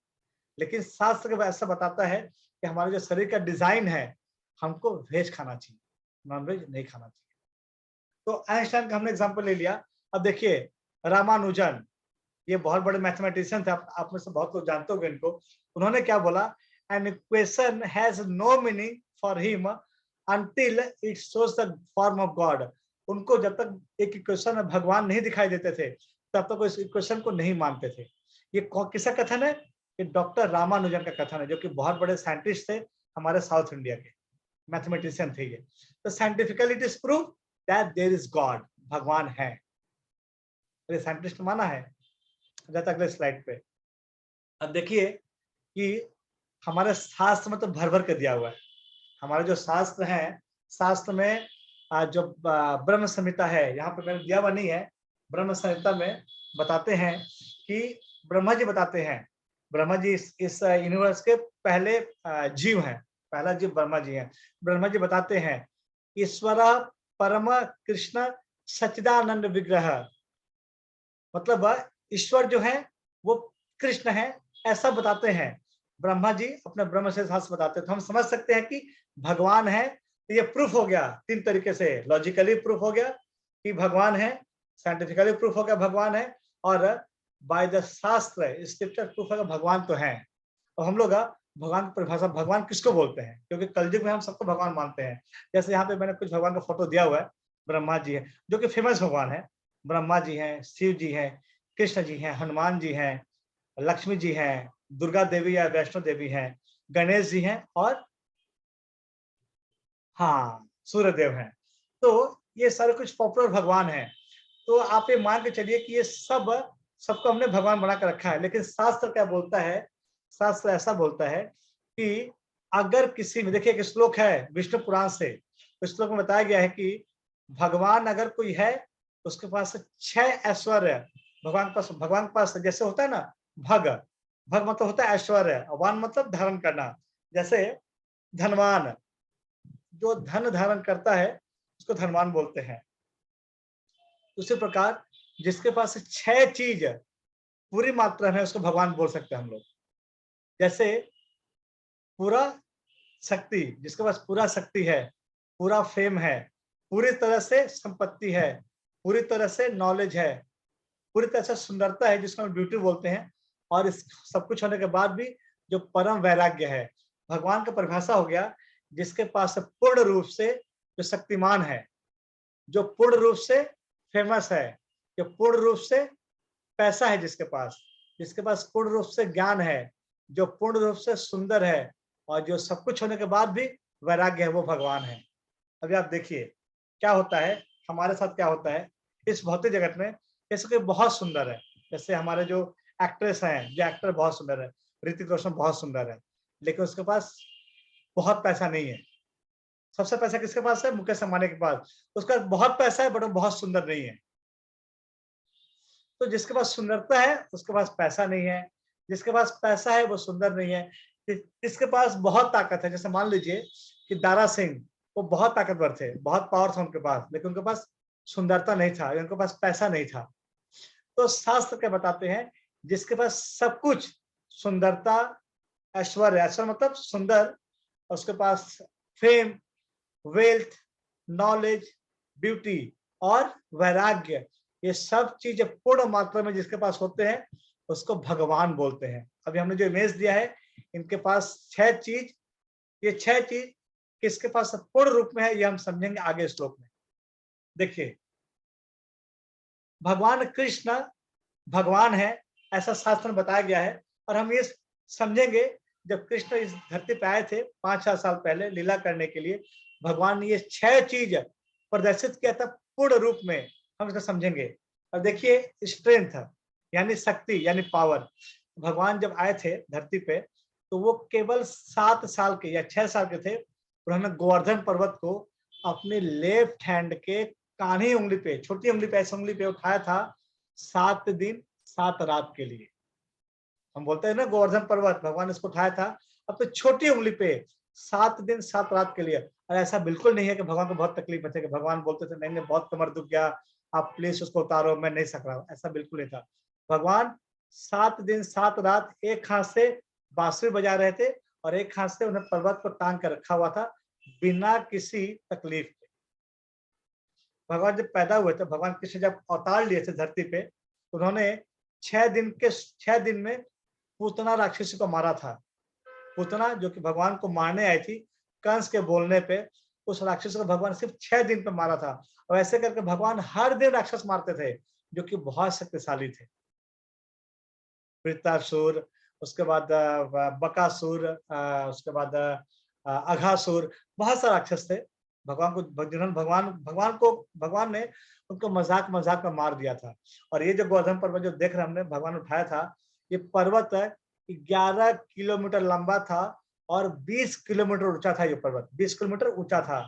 लेकिन शास्त्र ऐसा बताता है कि हमारे जो शरीर का डिजाइन है, हमको वेज खाना चाहिए, नॉनवेज नहीं खाना चाहिए। तो आइंस्टाइन का हमने एग्जाम्पल ले लिया। अब देखिए रामानुजन, ये बहुत बड़े मैथमेटिशियन थे, आप में से बहुत लोग जानते होंगे इनको। उन्होंने क्या बोला, an equation has no meaning for him until it shows the form of God. उनको जब तक एक इक्वेशन में भगवान नहीं दिखाई देते थे, तब तक वो इस इक्वेशन को नहीं मानते थे। ये किसका कथन है? ये डॉक्टर रामानुजन का कथन है, जो कि बहुत बड़े साइंटिस्ट थे हमारे साउथ इंडिया के, मैथमेटिशियन थे ये। तो scientifically it is prove that there is God, भगवान है। साइंटिस्ट माना है। जाता अगले स्लाइड पे। अब देखिए कि हमारे शास्त्र में तो भर भर के दिया हुआ है। हमारे जो शास्त्र हैं, शास्त्र में जो ब्रह्म संहिता है, यहाँ पे मैंने दिया हुआ नहीं है, ब्रह्म संहिता में बताते हैं कि ब्रह्मा जी बताते हैं, ब्रह्मा जी इस यूनिवर्स के पहले जीव हैं, पहला जीव ब्रह्मा जी हैं। ब्रह्मा जी बताते हैं, ईश्वर परम कृष्ण सच्चिदानंद विग्रह, मतलब ईश्वर जो है वो कृष्ण है, ऐसा बताते हैं ब्रह्मा जी अपने ब्रह्म से शास्त्र बताते हैं। तो हम समझ सकते हैं कि भगवान है। तो ये प्रूफ हो गया 3 तरीके से, लॉजिकली प्रूफ हो गया कि भगवान है, साइंटिफिकली प्रूफ हो गया भगवान है, और बाय द शास्त्र स्क्रिप्चर प्रूफ होगा भगवान तो है। और हम लोग भगवान की परिभाषा, भगवान किसको बोलते हैं, क्योंकि कलयुग में हम सबको भगवान मानते हैं। जैसे यहाँ पे मैंने कुछ भगवान का फोटो दिया हुआ है, ब्रह्मा जी है जो कि फेमस भगवान है, ब्रह्मा जी हैं, शिव जी हैं, कृष्ण जी हैं, हनुमान जी हैं, लक्ष्मी जी हैं, दुर्गा देवी या वैष्णो देवी हैं, गणेश जी हैं, और हाँ सूर्यदेव हैं। तो ये सारे कुछ पॉपुलर भगवान हैं। तो आप ये मान के चलिए कि ये सबको हमने भगवान बना कर रखा है। लेकिन शास्त्र क्या बोलता है, शास्त्र ऐसा बोलता है कि अगर किसी में, देखिए एक श्लोक है विष्णु पुराण से, उस श्लोक में बताया गया है कि भगवान अगर कोई है, उसके पास 6 ऐश्वर्य, भगवान के पास जैसे होता है ना, भग भग मतलब होता है ऐश्वर्य, वान मतलब धारण करना। जैसे धनवान, जो धन धारण करता है उसको धनवान बोलते हैं। उसी प्रकार जिसके पास 6 चीज पूरी मात्रा में, उसको भगवान बोल सकते हैं हम लोग। जैसे पूरा शक्ति, जिसके पास पूरा शक्ति है, पूरा फेम है, पूरी तरह से संपत्ति है, पूरी तरह से नॉलेज है, पूरी तरह से सुंदरता है जिसको हम ब्यूटी बोलते हैं, और इस सब कुछ होने के बाद भी जो परम वैराग्य है, भगवान का परिभाषा हो गया जिसके पास पूर्ण रूप से जो शक्तिमान है, जो पूर्ण रूप से फेमस है, जो पूर्ण रूप से पैसा है, जिसके पास पूर्ण रूप से ज्ञान है, जो पूर्ण रूप से सुंदर है, और जो सब कुछ होने के बाद भी वैराग्य है, वो भगवान है। अभी आप देखिए क्या होता है, हमारे साथ क्या होता है इस भौतिक जगत में। जैसे कि बहुत सुंदर है, जैसे हमारे जो एक्ट्रेस हैं, जो एक्टर बहुत सुंदर है, ऋतिक रोशन बहुत सुंदर है, लेकिन उसके पास बहुत पैसा नहीं है। सबसे पैसा किसके पास है? मुकेश अंबानी के पास। उसका बहुत पैसा है बट वो बहुत सुंदर नहीं है। तो जिसके पास सुंदरता है उसके पास पैसा नहीं है, जिसके पास पैसा है वो सुंदर नहीं है। इसके पास बहुत ताकत है, जैसे मान लीजिए कि दारा सिंह, वो बहुत ताकतवर थे, बहुत पावर था उनके पास, लेकिन उनके पास सुंदरता नहीं था, उनके पास पैसा नहीं था। तो शास्त्र क्या बताते हैं, जिसके पास सब कुछ, सुंदरता, ऐश्वर्य, ऐश्वर्य मतलब सुंदर, उसके पास फेम, वेल्थ, नॉलेज, ब्यूटी और वैराग्य, ये सब चीजें पूर्ण मात्रा में जिसके पास होते हैं उसको भगवान बोलते हैं। अभी हमने जो इमेज दिया है, इनके पास 6 चीज, ये 6 चीज किसके पास पूर्ण रूप में है, ये हम समझेंगे आगे श्लोक में। देखिए, भगवान कृष्ण भगवान है ऐसा शास्त्र में बताया गया है, और हम ये समझेंगे जब कृष्ण इस धरती पे आए थे 5-6 साल पहले लीला करने के लिए, भगवान ने ये 6 चीज प्रदर्शित किया था पूर्ण रूप में, हम इसको समझेंगे। और देखिए, स्ट्रेंथ यानी शक्ति यानी पावर, भगवान जब आए थे धरती पे तो वो केवल 7 साल के या 6 साल के थे। उन्होंने गोवर्धन पर्वत को अपनी लेफ्ट हैंड के कान्ही उंगली पे, छोटी उंगली पे, ऐसी उंगली पे उठाया था 7 दिन 7 रात के लिए। हम बोलते हैं ना गोवर्धन पर्वत, भगवान इसको उठाया था अपनी छोटी उंगली पे 7 दिन 7 रात के लिए। और ऐसा बिल्कुल नहीं है कि भगवान को बहुत तकलीफ थी कि भगवान बोलते थे नहीं नहीं बहुत कमर दुख गया, आप प्लीज उसको उतारो, मैं नहीं सक रहा हूँ, ऐसा बिल्कुल नहीं था। भगवान 7 दिन 7 रात एक हाथ से बांसुरी बजा रहे थे और एक हाथ से उन्हें पर्वत को टांग कर रखा हुआ था बिना किसी तकलीफ के। भगवान जब पैदा हुए थे, भगवान कृष्ण जब अवतार लिए थे धरती पे, उन्होंने 6 दिन में पूतना राक्षसी को मारा था। पूतना जो कि भगवान को मारने आई थी, कंस के बोलने पे उस राक्षस को भगवान सिर्फ 6 दिन पे मारा था। और ऐसे करके भगवान हर दिन राक्षस मारते थे जो कि बहुत शक्तिशाली थे। वृत्तासुर, उसके बाद बकासुर, उसके बाद अघासुर, बहुत सारे राक्षस थे। भगवान को जिन्होंने भगवान ने उनको मजाक मजाक में मार दिया था। और ये जो गोवर्धन पर्वत जो देख रहे हमने भगवान उठाया था, ये पर्वत 11 किलोमीटर लंबा था और 20 किलोमीटर ऊंचा था। ये पर्वत 20 किलोमीटर ऊंचा था।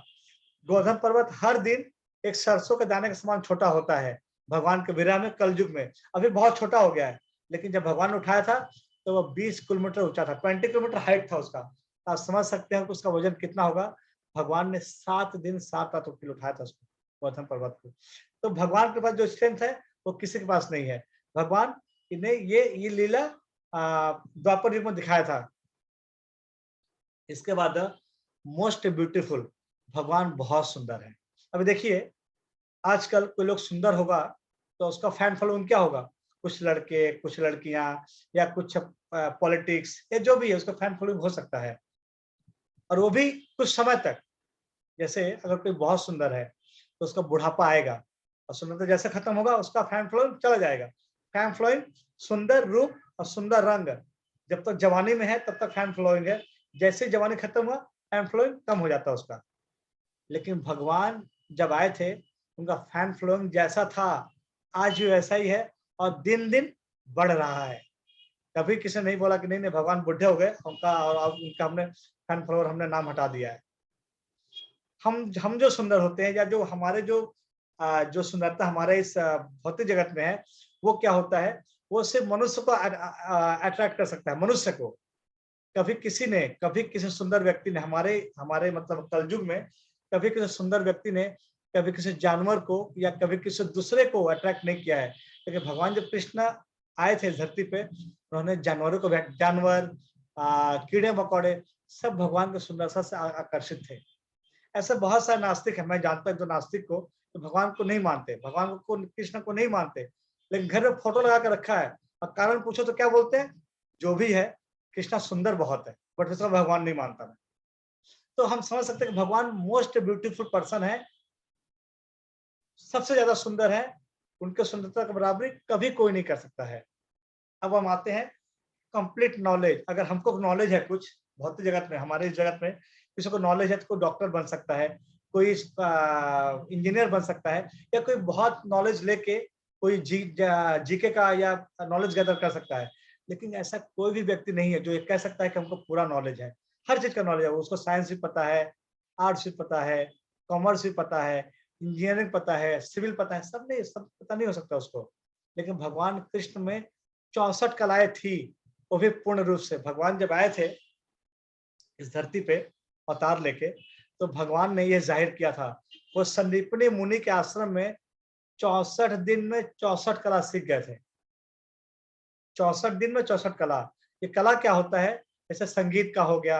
गोवर्धन पर्वत हर दिन एक सरसों के दाने के समान छोटा होता है भगवान के विरह में, कलयुग में अभी बहुत छोटा हो गया है, लेकिन जब भगवान ने उठाया था तो वो 20 किलोमीटर ऊंचा था, 20 किलोमीटर हाइट था उसका। आप समझ सकते हैं कि उसका वजन कितना होगा। भगवान ने 7 दिन 7 रात उठाया था उसको, गोवर्धन पर्वत को। तो भगवान के पास जो स्ट्रेंथ है वो किसी के पास नहीं है। भगवान ने ये लीला द्वापर युग में दिखाया था। इसके बाद मोस्ट ब्यूटीफुल, भगवान बहुत सुंदर है। अभी देखिए, आजकल कोई लोग सुंदर होगा तो उसका फैन फॉलोइंग क्या होगा, कुछ लड़के, कुछ लड़कियां, या कुछ पॉलिटिक्स, या जो भी है उसका फैन फॉलोइंग हो सकता है, और वो भी कुछ समय तक। जैसे अगर कोई बहुत सुंदर है तो उसका बुढ़ापा आएगा और सुंदरता जैसे खत्म होगा उसका फैन फॉलोइंग चला जाएगा। फैन फॉलोइंग, सुंदर रूप और सुंदर रंग जब तक जवानी में है तब तक फैन फॉलोइंग है, जैसे जवानी खत्म हुआ फैन फॉलोइंग कम हो जाता है उसका। लेकिन भगवान जब आए थे उनका फैन फॉलोइंग जैसा था आज भी वैसा ही है और दिन दिन बढ़ रहा है। कभी किसी ने नहीं बोला कि नहीं नहीं भगवान बुढ़े हो गए उनका, और उनका हमने फैन फॉलोअर हमने नाम हटा दिया है। हम जो सुंदर होते हैं, या जो हमारे जो सुंदरता हमारे इस भौतिक जगत में है, वो क्या होता है, वो सिर्फ मनुष्य को अट्रैक्ट कर सकता है, मनुष्य को। कभी किसी सुंदर व्यक्ति ने हमारे मतलब कलयुग में कभी किसी सुंदर व्यक्ति ने कभी किसी जानवर को या कभी किसी दूसरे को अट्रैक्ट नहीं किया है। लेकिन भगवान जब कृष्ण आए थे धरती पे, उन्होंने जानवरों को, जानवर, कीड़े मकोड़े, सब भगवान की सुंदरता से आकर्षित थे। ऐसे बहुत सारे नास्तिक है, मैं जानता हूं जो नास्तिक को तो भगवान को नहीं मानते, भगवान को कृष्ण को नहीं मानते, लेकिन घर में फोटो लगा कर रखा है और कारण पूछो तो क्या बोलते हैं, जो भी है कृष्णा सुंदर बहुत है, बट उसका भगवान नहीं मानता मैं। तो हम समझ सकते हैं कि भगवान मोस्ट ब्यूटीफुल पर्सन है, सबसे ज्यादा सुंदर है, उनके सुंदरता की बराबरी कभी कोई नहीं कर सकता है। अब हम आते हैं कंप्लीट नॉलेज। अगर हमको नॉलेज है कुछ भौतिक जगत में, हमारे इस जगत में किसी को नॉलेज है तो कोई डॉक्टर बन सकता है, कोई इंजीनियर बन सकता है, या कोई बहुत नॉलेज लेके कोई जीके का या नॉलेज गैदर कर सकता है। लेकिन ऐसा कोई भी व्यक्ति नहीं है जो ये कह सकता है कि हमको पूरा नॉलेज है, हर चीज का नॉलेज है। उसको साइंस भी पता है, आर्ट्स भी पता है, कॉमर्स भी पता है, इंजीनियरिंग पता है, सिविल पता है, सब पता नहीं हो सकता उसको। लेकिन भगवान कृष्ण में 64 कलाएं थी, वो भी पूर्ण रूप से। भगवान जब आए थे इस धरती पे अवतार लेके, तो भगवान ने ये जाहिर किया था, वो संदीपनी मुनि के आश्रम में 64 दिन में 64 कला सीख गए थे। 64 दिन में 64 कला। ये कला क्या होता है, जैसे संगीत का हो गया,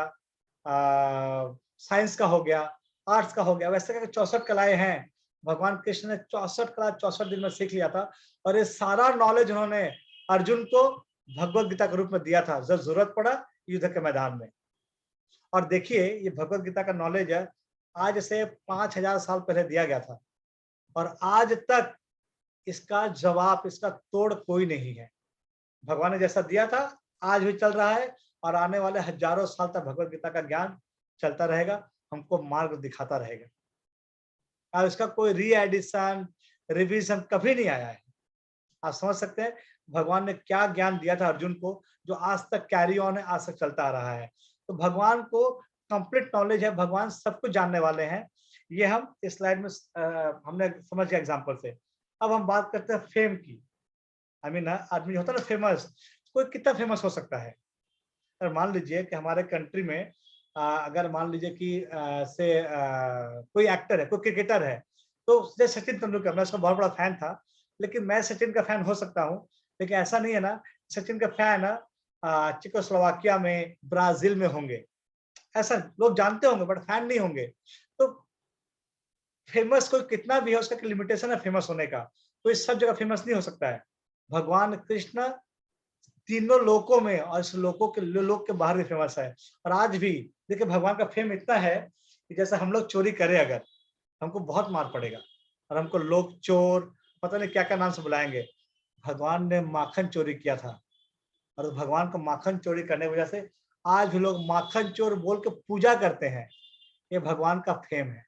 साइंस का हो गया, आर्ट्स का हो गया, वैसे करके 64 कलाएं हैं। भगवान कृष्ण ने 64 कला 64 दिन में सीख लिया था, और ये सारा नॉलेज उन्होंने अर्जुन को भगवत गीता के रूप में दिया था जब जरूरत पड़ा युद्ध के मैदान में। और देखिए ये भगवत गीता का नॉलेज है, आज से 5000 साल पहले दिया गया था, और आज तक इसका जवाब, इसका तोड़ कोई नहीं है। भगवान ने जैसा दिया था आज भी चल रहा है, और आने वाले हजारों साल तक भगवत गीता का ज्ञान चलता रहेगा, हमको मार्ग दिखाता रहेगा। और इसका कोई री एडिशन, रिवीजन कभी नहीं आया है। आप समझ सकते हैं भगवान ने क्या ज्ञान दिया था अर्जुन को, जो आज तक कैरी ऑन है, आज तक चलता आ रहा है। तो भगवान को कंप्लीट नॉलेज है, भगवान सब कुछ जानने वाले हैं। ये हम इस स्लाइड में हमने समझ गया एग्जांपल से। अब हम बात करते हैं फेम की। आई मीन आदमी होता है ना फेमस, कोई कितना फेमस हो सकता है। अगर मान लीजिए कि हमारे कंट्री में अगर मान लीजिए कि कोई एक्टर है, कोई क्रिकेटर है, तो जैसे सचिन तेंदुलकर, मैं उसका बहुत बड़ा फैन था, लेकिन मैं सचिन का फैन हो सकता हूँ, लेकिन ऐसा नहीं है ना सचिन का फैन चेकोस्लोवाकिया में, ब्राजील में होंगे, ऐसा लोग जानते होंगे बट फैन नहीं होंगे। तो फेमस कोई कितना भी है, उसका लिमिटेशन है फेमस होने का, कोई सब जगह फेमस नहीं हो सकता है। भगवान कृष्ण तीनों लोकों में और इस लोकों के लोक के बाहर भी फेमस है। और आज भी देखिए भगवान का फेम इतना है कि जैसे हम लोग चोरी करें अगर, हमको बहुत मार पड़ेगा, और हमको लोग चोर पता नहीं क्या क्या नाम से बुलाएंगे। भगवान ने माखन चोरी किया था, और भगवान को माखन चोरी करने की वजह से आज भी लोग माखन चोर बोल के पूजा करते हैं। ये भगवान का फेम है।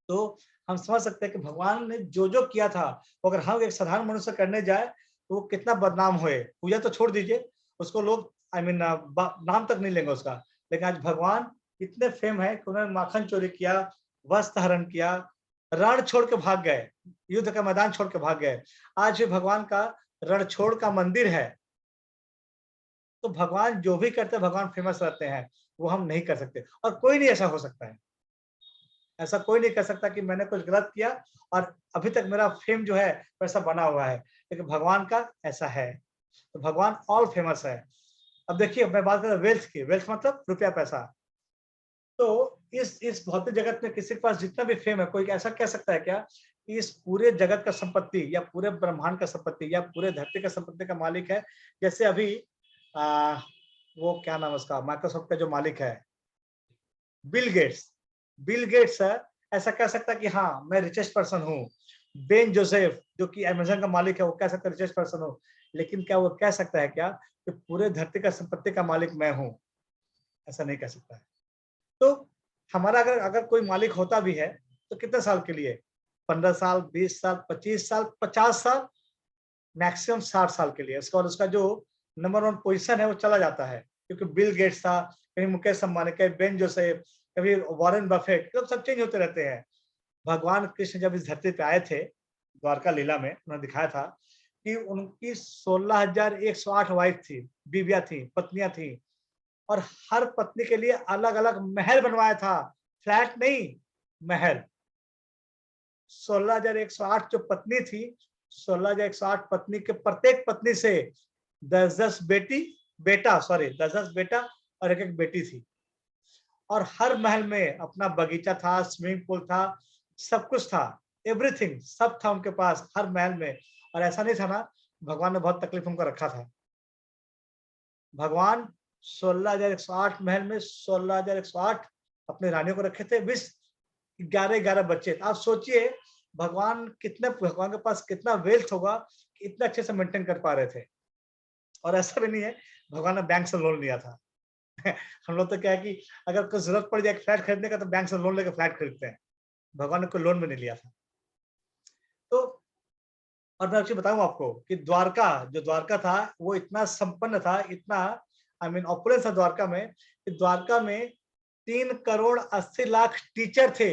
तो हम समझ सकते हैं कि भगवान ने जो जो किया था, वो अगर हम एक साधारण मनुष्य करने जाए तो वो कितना बदनाम होए। पूजा तो छोड़ दीजिए, उसको लोग नाम तक नहीं लेंगे उसका। लेकिन आज भगवान इतने फेम है कि उन्होंने माखन चोरी किया, वस्त्र हरण किया, रण छोड़ के भाग गए, युद्ध का मैदान छोड़ के भाग गए। आज भी भगवान का रणछोड़ का मंदिर है। तो भगवान जो भी करते हैं, भगवान फेमस रहते हैं, वो हम नहीं कर सकते, और कोई नहीं ऐसा हो सकता है। ऐसा कोई नहीं कह सकता कि मैंने कुछ गलत किया और अभी तक मेरा फेम जो है वैसा बना हुआ है, लेकिन भगवान का ऐसा है। तो भगवान ऑल फेमस है। अब देखिए मैं बात कर रहा हूँ वेल्थ की, वेल्थ मतलब रुपया पैसा। तो इस भौतिक जगत में किसी के पास जितना भी फेम है, कोई ऐसा कह सकता है क्या कि इस पूरे जगत का संपत्ति या पूरे ब्रह्मांड का संपत्ति या पूरे धरती का संपत्ति का मालिक है? जैसे अभी आ, वो क्या नाम है उसका, माइक्रोसॉफ्ट का जो मालिक है बिल गेट्स, बिल गेट्स है, ऐसा कह सकता है कि हाँ मैं रिचेस्ट पर्सन हूँ। बेन जोसेफ जो कि अमेजन का मालिक है, वो कह सकता है रिचेस्ट पर्सन हूँ। लेकिन क्या वो कह सकता है क्या कि पूरे धरती का संपत्ति का मालिक मैं हूँ? ऐसा नहीं कह सकता है। तो हमारा अगर अगर कोई मालिक होता भी है तो कितने साल के लिए? 15 साल, 20 साल, 25 साल, 50 साल, मैक्सिमम 60 साल के लिए। उसका और उसका जो नंबर 1 पोजीशन है वो चला जाता है। क्योंकि बिल गेट्स था, कहीं मुकेश अंबानी, कहीं बेन जोसेफ, कभी वॉरेन बफेट, लोग सब चेंज होते रहते हैं। भगवान कृष्ण जब इस धरती पे आए थे द्वारका लीला में, उन्होंने दिखाया था कि उनकी 16,108 वाइफ थी, बीवियां थी, पत्नियां थी, और हर पत्नी के लिए अलग अलग महल बनवाया था, फ्लैट नहीं, महल। 16,108 जो पत्नी थी, 16,108 पत्नी के प्रत्येक पत्नी से 10-10 बेटी बेटा, सॉरी 10-10 बेटा और एक-एक बेटी थी। और हर महल में अपना बगीचा था, स्विमिंग पूल था, सब कुछ था, एवरीथिंग सब था उनके पास हर महल में। और ऐसा नहीं था ना, भगवान ने बहुत तकलीफ उनको रखा था। भगवान 16,108 महल में 16,108 अपनी रानियों को रखे थे, 11-11 बच्चे। आप सोचिए भगवान के पास कितना वेल्थ होगा कि इतने अच्छे से मेंटेन कर पा रहे थे। और ऐसा भी नहीं है भगवान ने बैंक से लोन लिया था। हम लोग तो क्या है कि अगर कोई जरूरत पड़ जाए फ्लैट खरीदने का तो बैंक से लोन लेकर फ्लैट खरीदते हैं। भगवान ने कोई लोन भी नहीं लिया था। तो और मैं एक्चुअली बताऊं आपको कि द्वारका था वो इतना संपन्न था, इतना आई मीन ऑपुलेंस था द्वारका में, कि द्वारका में 3,80,00,000 टीचर थे।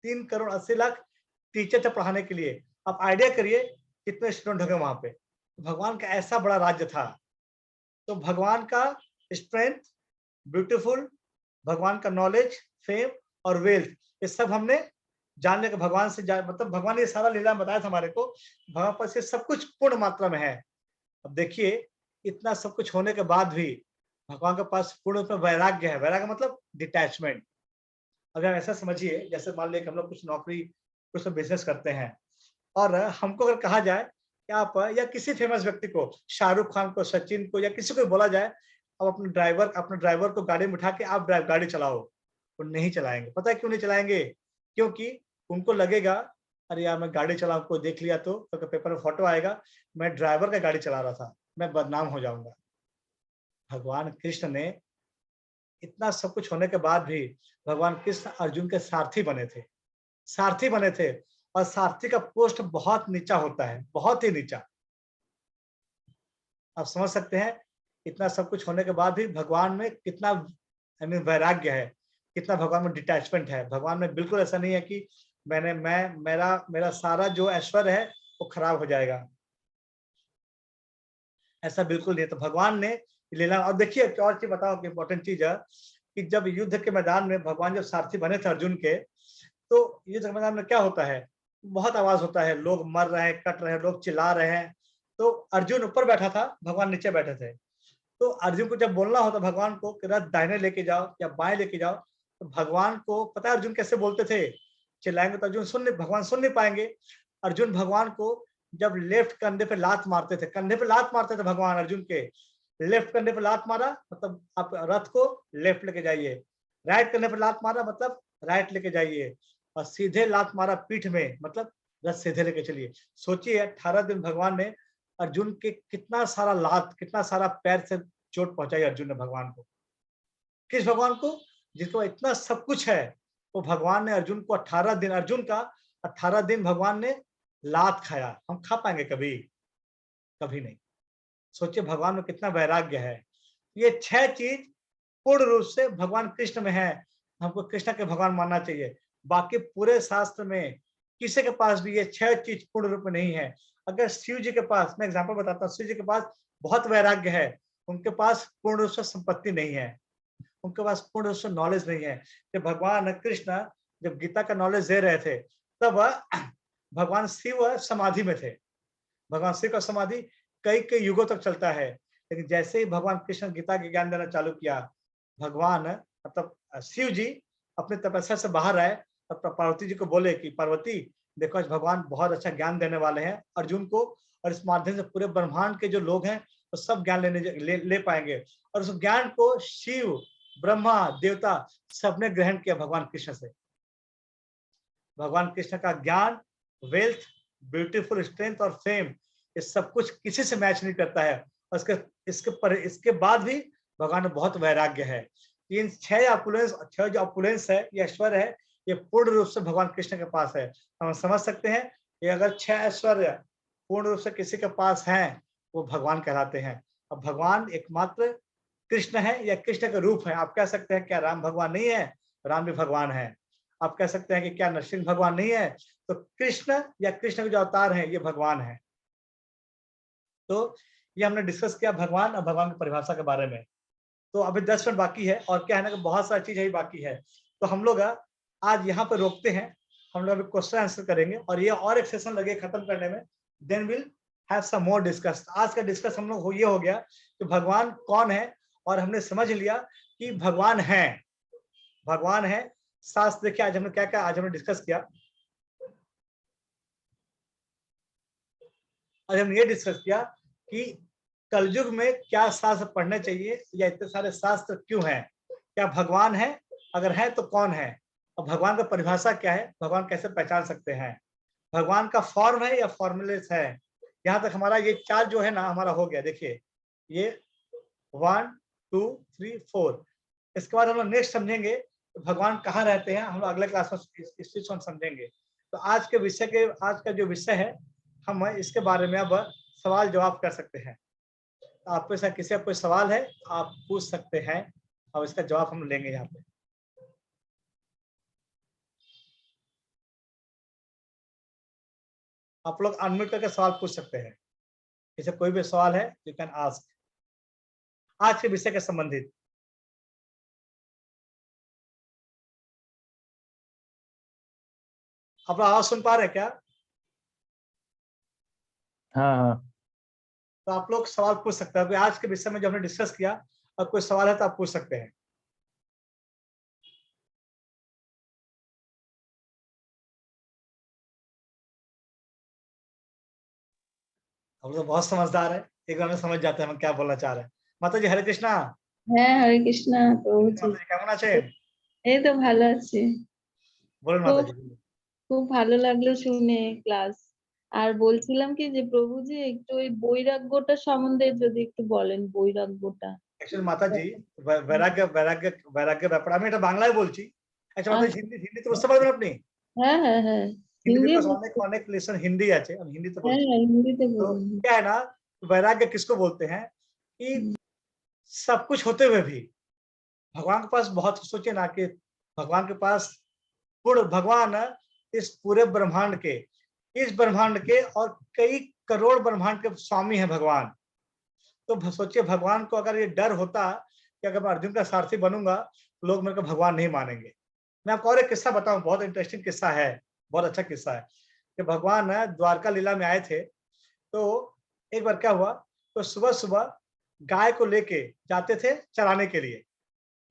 3,80,00,000 टीचर थे पढ़ाने के लिए। आप आइडिया करिए कितने स्टूडेंट होंगे वहां पे। भगवान का ऐसा बड़ा राज्य था। तो भगवान का स्ट्रेंथ, ब्यूटीफुल, भगवान का नॉलेज, फेम और वेल्थ, ये सब हमने जानने का भगवान से मतलब भगवान ने ये सारा लीला बताया था हमारे को। भगवान पास ये सब कुछ पूर्ण मात्रा में है। अब देखिए इतना सब कुछ होने के बाद भी भगवान के पास पूर्ण रूप में वैराग्य है। वैराग्य मतलब डिटैचमेंट। अगर ऐसा समझिए जैसे मान लीजिए हम लोग कुछ नौकरी, कुछ बिजनेस करते हैं और हमको अगर कहा जाए कि आप या किसी फेमस व्यक्ति को, शाहरुख खान को, सचिन को या किसी को बोला जाए अब अपने ड्राइवर को गाड़ी में उठा के आप गाड़ी चलाओ, वो नहीं चलाएंगे। पता है क्यों नहीं चलाएंगे? क्योंकि उनको लगेगा अरे यार मैं गाड़ी चलाऊं, कोई देख लिया तो पेपर में फोटो आएगा, मैं ड्राइवर का गाड़ी चला रहा था, मैं बदनाम हो जाऊंगा। भगवान कृष्ण ने इतना सब कुछ होने के बाद भी भगवान कृष्ण अर्जुन के सारथी बने थे। सारथी बने थे। और सारथी का पोस्ट बहुत नीचा होता है, बहुत ही नीचा। आप समझ सकते हैं इतना सब कुछ होने के बाद भी भगवान में कितना आई मीन वैराग्य है, कितना भगवान में डिटैचमेंट है। भगवान में बिल्कुल ऐसा नहीं है कि मैं मेरा सारा जो ऐश्वर्य है वो खराब हो जाएगा, ऐसा बिल्कुल नहीं है। तो भगवान ने लीला। और देखिए एक और चीज बताओ कि इंपॉर्टेंट चीज है कि जब युद्ध के मैदान में भगवान जब सारथी बने थे अर्जुन के, तो युद्ध के मैदान में क्या होता है, बहुत आवाज होता है, लोग मर रहे हैं, कट रहे हैं, लोग चिल्ला रहे हैं। तो अर्जुन ऊपर बैठा था, भगवान नीचे बैठे थे। तो अर्जुन को जब बोलना होता भगवान को कि रथ दाहिने लेके जाओ या बाएं लेके जाओ, तो भगवान को पता है अर्जुन कैसे बोलते थे? चिल्लाएंगे तो भगवान सुन नहीं पाएंगे। अर्जुन भगवान को जब लेफ्ट कंधे पे लात मारते थे, कंधे पे लात मारते थे भगवान अर्जुन के, लेफ्ट कंधे पे लात मारा मतलब आप रथ को लेफ्ट लेके जाइए, राइट कंधे पे लात मारा मतलब राइट लेके जाइए, और सीधे लात मारा पीठ में मतलब रथ सीधे लेके चलिए। सोचिए 18 दिन भगवान ने अर्जुन के कितना सारा लात, कितना सारा पैर से चोट पहुंचाई अर्जुन ने भगवान को। किस भगवान को? जिसको इतना सब कुछ है, वो भगवान ने अर्जुन को 18 दिन, अर्जुन का 18 दिन भगवान ने लात खाया। हम खा पाएंगे कभी? कभी नहीं। सोचिए भगवान में कितना वैराग्य है। ये 6 चीज पूर्ण रूप से भगवान कृष्ण में है। हमको कृष्ण के भगवान मानना चाहिए। बाकी पूरे शास्त्र में किसी के पास भी ये 6 चीज पूर्ण रूप में नहीं है। अगर शिव जी के पास, मैं एग्जांपल बताता हूँ, शिव जी के पास बहुत वैराग्य है, उनके पास पूर्ण रूप से संपत्ति नहीं है, उनके पास पूर्ण रूप से नॉलेज नहीं है। जब भगवान कृष्ण जब गीता का नॉलेज दे रहे थे तब भगवान शिव समाधि में थे। भगवान शिव का समाधि कई कई युगों तक चलता है। लेकिन जैसे ही भगवान कृष्ण गीता के ज्ञान देना चालू किया, भगवान मतलब शिव जी अपने तपस्या से बाहर आए और पार्वती जी को बोले कि पार्वती देखो आज भगवान बहुत अच्छा ज्ञान देने वाले हैं अर्जुन को, और इस माध्यम से पूरे ब्रह्मांड के जो लोग हैं वो सब ज्ञान ले पाएंगे। और उस ज्ञान को शिव, ब्रह्मा, देवता सबने ग्रहण किया भगवान कृष्ण से। भगवान कृष्ण का ज्ञान, वेल्थ, ब्यूटीफुल स्ट्रेंथ और फेम, ये सब कुछ किसी से मैच नहीं करता है। और इसके बाद भी भगवान में बहुत वैराग्य है। इन 6 जो अपुलेंस है, ये ऐश्वर्य है, ये पूर्ण रूप से भगवान कृष्ण के पास है। हम समझ सकते हैं कि अगर 6 ऐश्वर्य पूर्ण रूप से किसी के पास हैं, वो भगवान कहलाते हैं। अब भगवान एकमात्र कृष्ण है या कृष्ण का रूप है। आप कह सकते हैं क्या राम भगवान नहीं है? राम भी भगवान है। आप कह सकते हैं कि क्या नरसिंह भगवान नहीं है? तो कृष्ण या कृष्ण के जो अवतार हैं ये भगवान है। तो ये हमने डिस्कस किया भगवान और भगवान की परिभाषा के बारे में। तो अभी 10 मिनट बाकी है और क्या है ना कि बहुत सारी चीज है बाकी है। तो हम लोग आज यहाँ पे रोकते हैं। हम लोग अभी क्वेश्चन आंसर करेंगे और ये और एक सेशन लगे खत्म करने में, then will have some more discuss. आज का डिस्कस हम लोग ये हो गया कि भगवान कौन है, और हमने समझ लिया कि भगवान है, भगवान है। शास्त्र देखिए आज हमने क्या क्या आज हमने डिस्कस किया। आज हमने ये डिस्कस किया कि कलयुग में क्या शास्त्र पढ़ने चाहिए, या इतने सारे शास्त्र क्यों हैं, क्या भगवान है, अगर है तो कौन है, और भगवान का परिभाषा क्या है, भगवान कैसे पहचान सकते हैं, भगवान का फॉर्म है या फॉर्मुलेस है। यहाँ तक हमारा ये चार जो है ना हमारा हो गया। देखिए ये 1 2 3 4। इसके बाद हम लोग नेक्स्ट समझेंगे तो भगवान कहाँ रहते हैं, हम लोग अगले क्लास में इस चीज को हम समझेंगे। तो आज का जो विषय है, हम इसके बारे में अब सवाल जवाब कर सकते हैं। आप में से किसी का कोई सवाल है आप पूछ सकते हैं, और इसका जवाब हम लेंगे यहाँ पे। आप लोग अनम्यूट करके सवाल पूछ सकते हैं, जैसे कोई भी सवाल है यू कैन आस्क आज के विषय के संबंधित। आप लोग आवाज सुन पा रहे हैं क्या? हाँ हाँ। तो आप लोग सवाल पूछ सकते हैं, आज के विषय में जो हमने डिस्कस किया, और कोई सवाल है तो आप पूछ सकते हैं। हम लोग बहुत समझदार है, एक बार में समझ जाते हैं हम क्या बोलना चाह रहे हैं। माता जी हरे कृष्णा। হ্যাঁ, হরে কৃষ্ণ প্রভুজি। माता जी কেমন আছেন? এই তো ভালো আছি। বলুন খুব মাতা জি। খুব ভালো লাগলো শুনে ক্লাস। আর বলছিলাম কি যে প্রভুজি একটু ওই বৈরাগ্যটা সম্বন্ধে যদি একটু বলেন, বৈরাগ্যটা। एक्चुअली माता जी वैराग्य वैराग्य वैराग्य ব্যাপার আমি এটা বাংলায় বলছি। আচ্ছা মাতা জি হিন্দিতে বুঝতে পারবেন আপনি? হ্যাঁ হ্যাঁ হ্যাঁ, हिंदी হিন্দি। बिकॉज অনেক অনেক লেসন हिंदी আছে, আমি হিন্দিতে হ্যাঁ বলছি। হিন্দিতে तो বলুন। क्या है ना, वैराग्य किसको बोलते हैं कि सब कुछ होते हुए भी भगवान के पास बहुत, सोचिए ना कि भगवान के पास पूर्ण, भगवान इस पूरे ब्रह्मांड के, इस ब्रह्मांड के और कई करोड़ ब्रह्मांड के स्वामी है भगवान। तो सोचिए भगवान को अगर ये डर होता कि अगर मैं अर्जुन का सारथी बनूंगा तो लोग मेरे को भगवान नहीं मानेंगे। मैं आपको और एक किस्सा बताऊं, बहुत इंटरेस्टिंग किस्सा है, बहुत अच्छा किस्सा है कि भगवान द्वारका लीला में आए थे। तो एक बार क्या हुआ, तो सुबह सुबह गाय को लेके जाते थे चराने के लिए।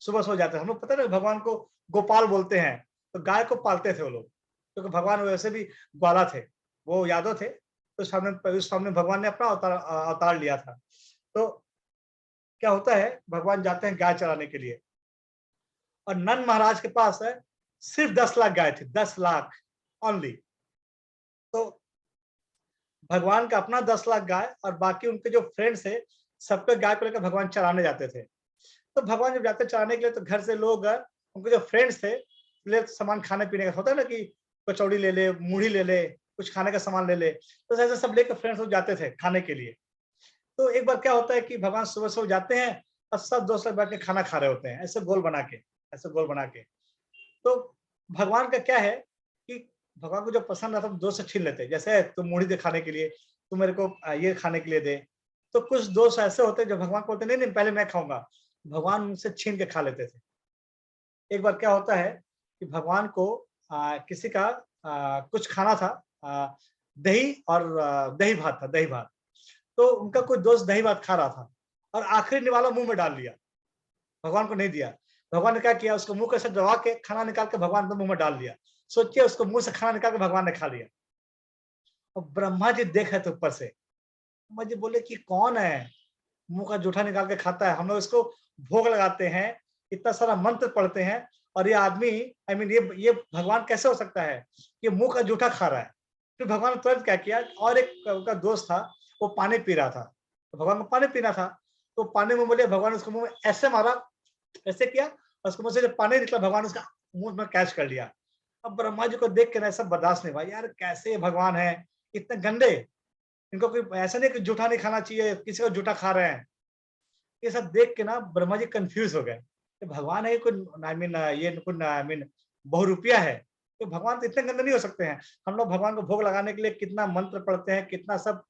सुबह सुबह जाते, हम लोग पता है ना भगवान को गोपाल बोलते हैं, तो गाय को पालते थे वो लोग, क्योंकि तो भगवान वैसे भी ग्वाला थे, वो यादव थे। तो सामने भगवान ने अपना अवतार लिया था। तो क्या होता है, भगवान जाते हैं गाय चराने के लिए, और नंद महाराज के पास है सिर्फ 10 लाख गाय थी, 10 लाख ओनली। तो भगवान का अपना 10 लाख गाय, और बाकी उनके जो फ्रेंड्स थे सबके गाय को लेकर भगवान चराने जाते थे। तो भगवान जब जाते चराने के लिए, तो घर से लोग उनके जो फ्रेंड्स थे ले सामान खाने पीने का, होता है ना कि कचौड़ी ले ले, मूढ़ी ले ले, कुछ खाने का सामान ले ले, तो ऐसे सब लेकर फ्रेंड्स लोग जाते थे खाने के लिए। तो एक बार क्या होता है कि भगवान सुबह सुबह जाते हैं और सब दोस्त लोग बैठ के खाना खा रहे होते हैं, ऐसे गोल बना के, ऐसे गोल बना के। तो भगवान का क्या है कि भगवान को जो पसंद आता है दोस्त से छीन लेते हैं, जैसे तुम मूढ़ी दे खाने के लिए, तुम मेरे को ये खाने के लिए दे। तो कुछ दोस्त ऐसे होते हैं जो भगवान को बोलते नहीं नहीं पहले मैं खाऊंगा, भगवान उनसे छीन के खा लेते थे। एक बार क्या होता है कि भगवान को किसी का कुछ खाना था, दही और दही भात था, दही भात। तो उनका कोई दोस्त दही भात खा रहा था और आखिरी निवाला मुंह में डाल लिया, भगवान को नहीं दिया। भगवान ने क्या किया, उसको मुंह कैसे दबा के खाना निकाल के भगवान के मुंह में डाल दिया। सोचिए उसको मुंह से खाना निकाल के भगवान ने खा लिया। और ब्रह्मा जी देखे थे ऊपर से, ब्रह्मा जी बोले कि कौन है मुंह का जूठा निकाल के खाता है, हम लोग इसको भोग लगाते हैं, इतना सारा मंत्र पढ़ते हैं, और ये आदमी आई मीन ये भगवान कैसे हो सकता है ये मुंह का जूठा खा रहा है। फिर भगवान ने तुरंत क्या किया, और एक उनका दोस्त था वो पानी पी रहा था, तो भगवान को पानी पीना था, तो पानी में बोले, भगवान उसको मुंह में ऐसे मारा, ऐसे किया, और उसको मुंह से जब पानी निकला भगवान उसका मुंह में कैच कर लिया। अब ब्रह्मा जी को देख के ना सब बर्दाश्त नहीं भाई, यार कैसे भगवान है इतने गंदे, इनको कोई ऐसा नहीं कि जूठा नहीं खाना चाहिए, किसी को जूठा खा रहे हैं। ये सब देख के ना ब्रह्मा जी कंफ्यूज हो गए कि भगवान है कोई, आई मीन ये कोई आई मीन बहुरूपिया है, तो भगवान तो इतने गंदे नहीं हो सकते हैं। हम लोग भगवान को भोग लगाने के लिए कितना मंत्र पढ़ते हैं, कितना सब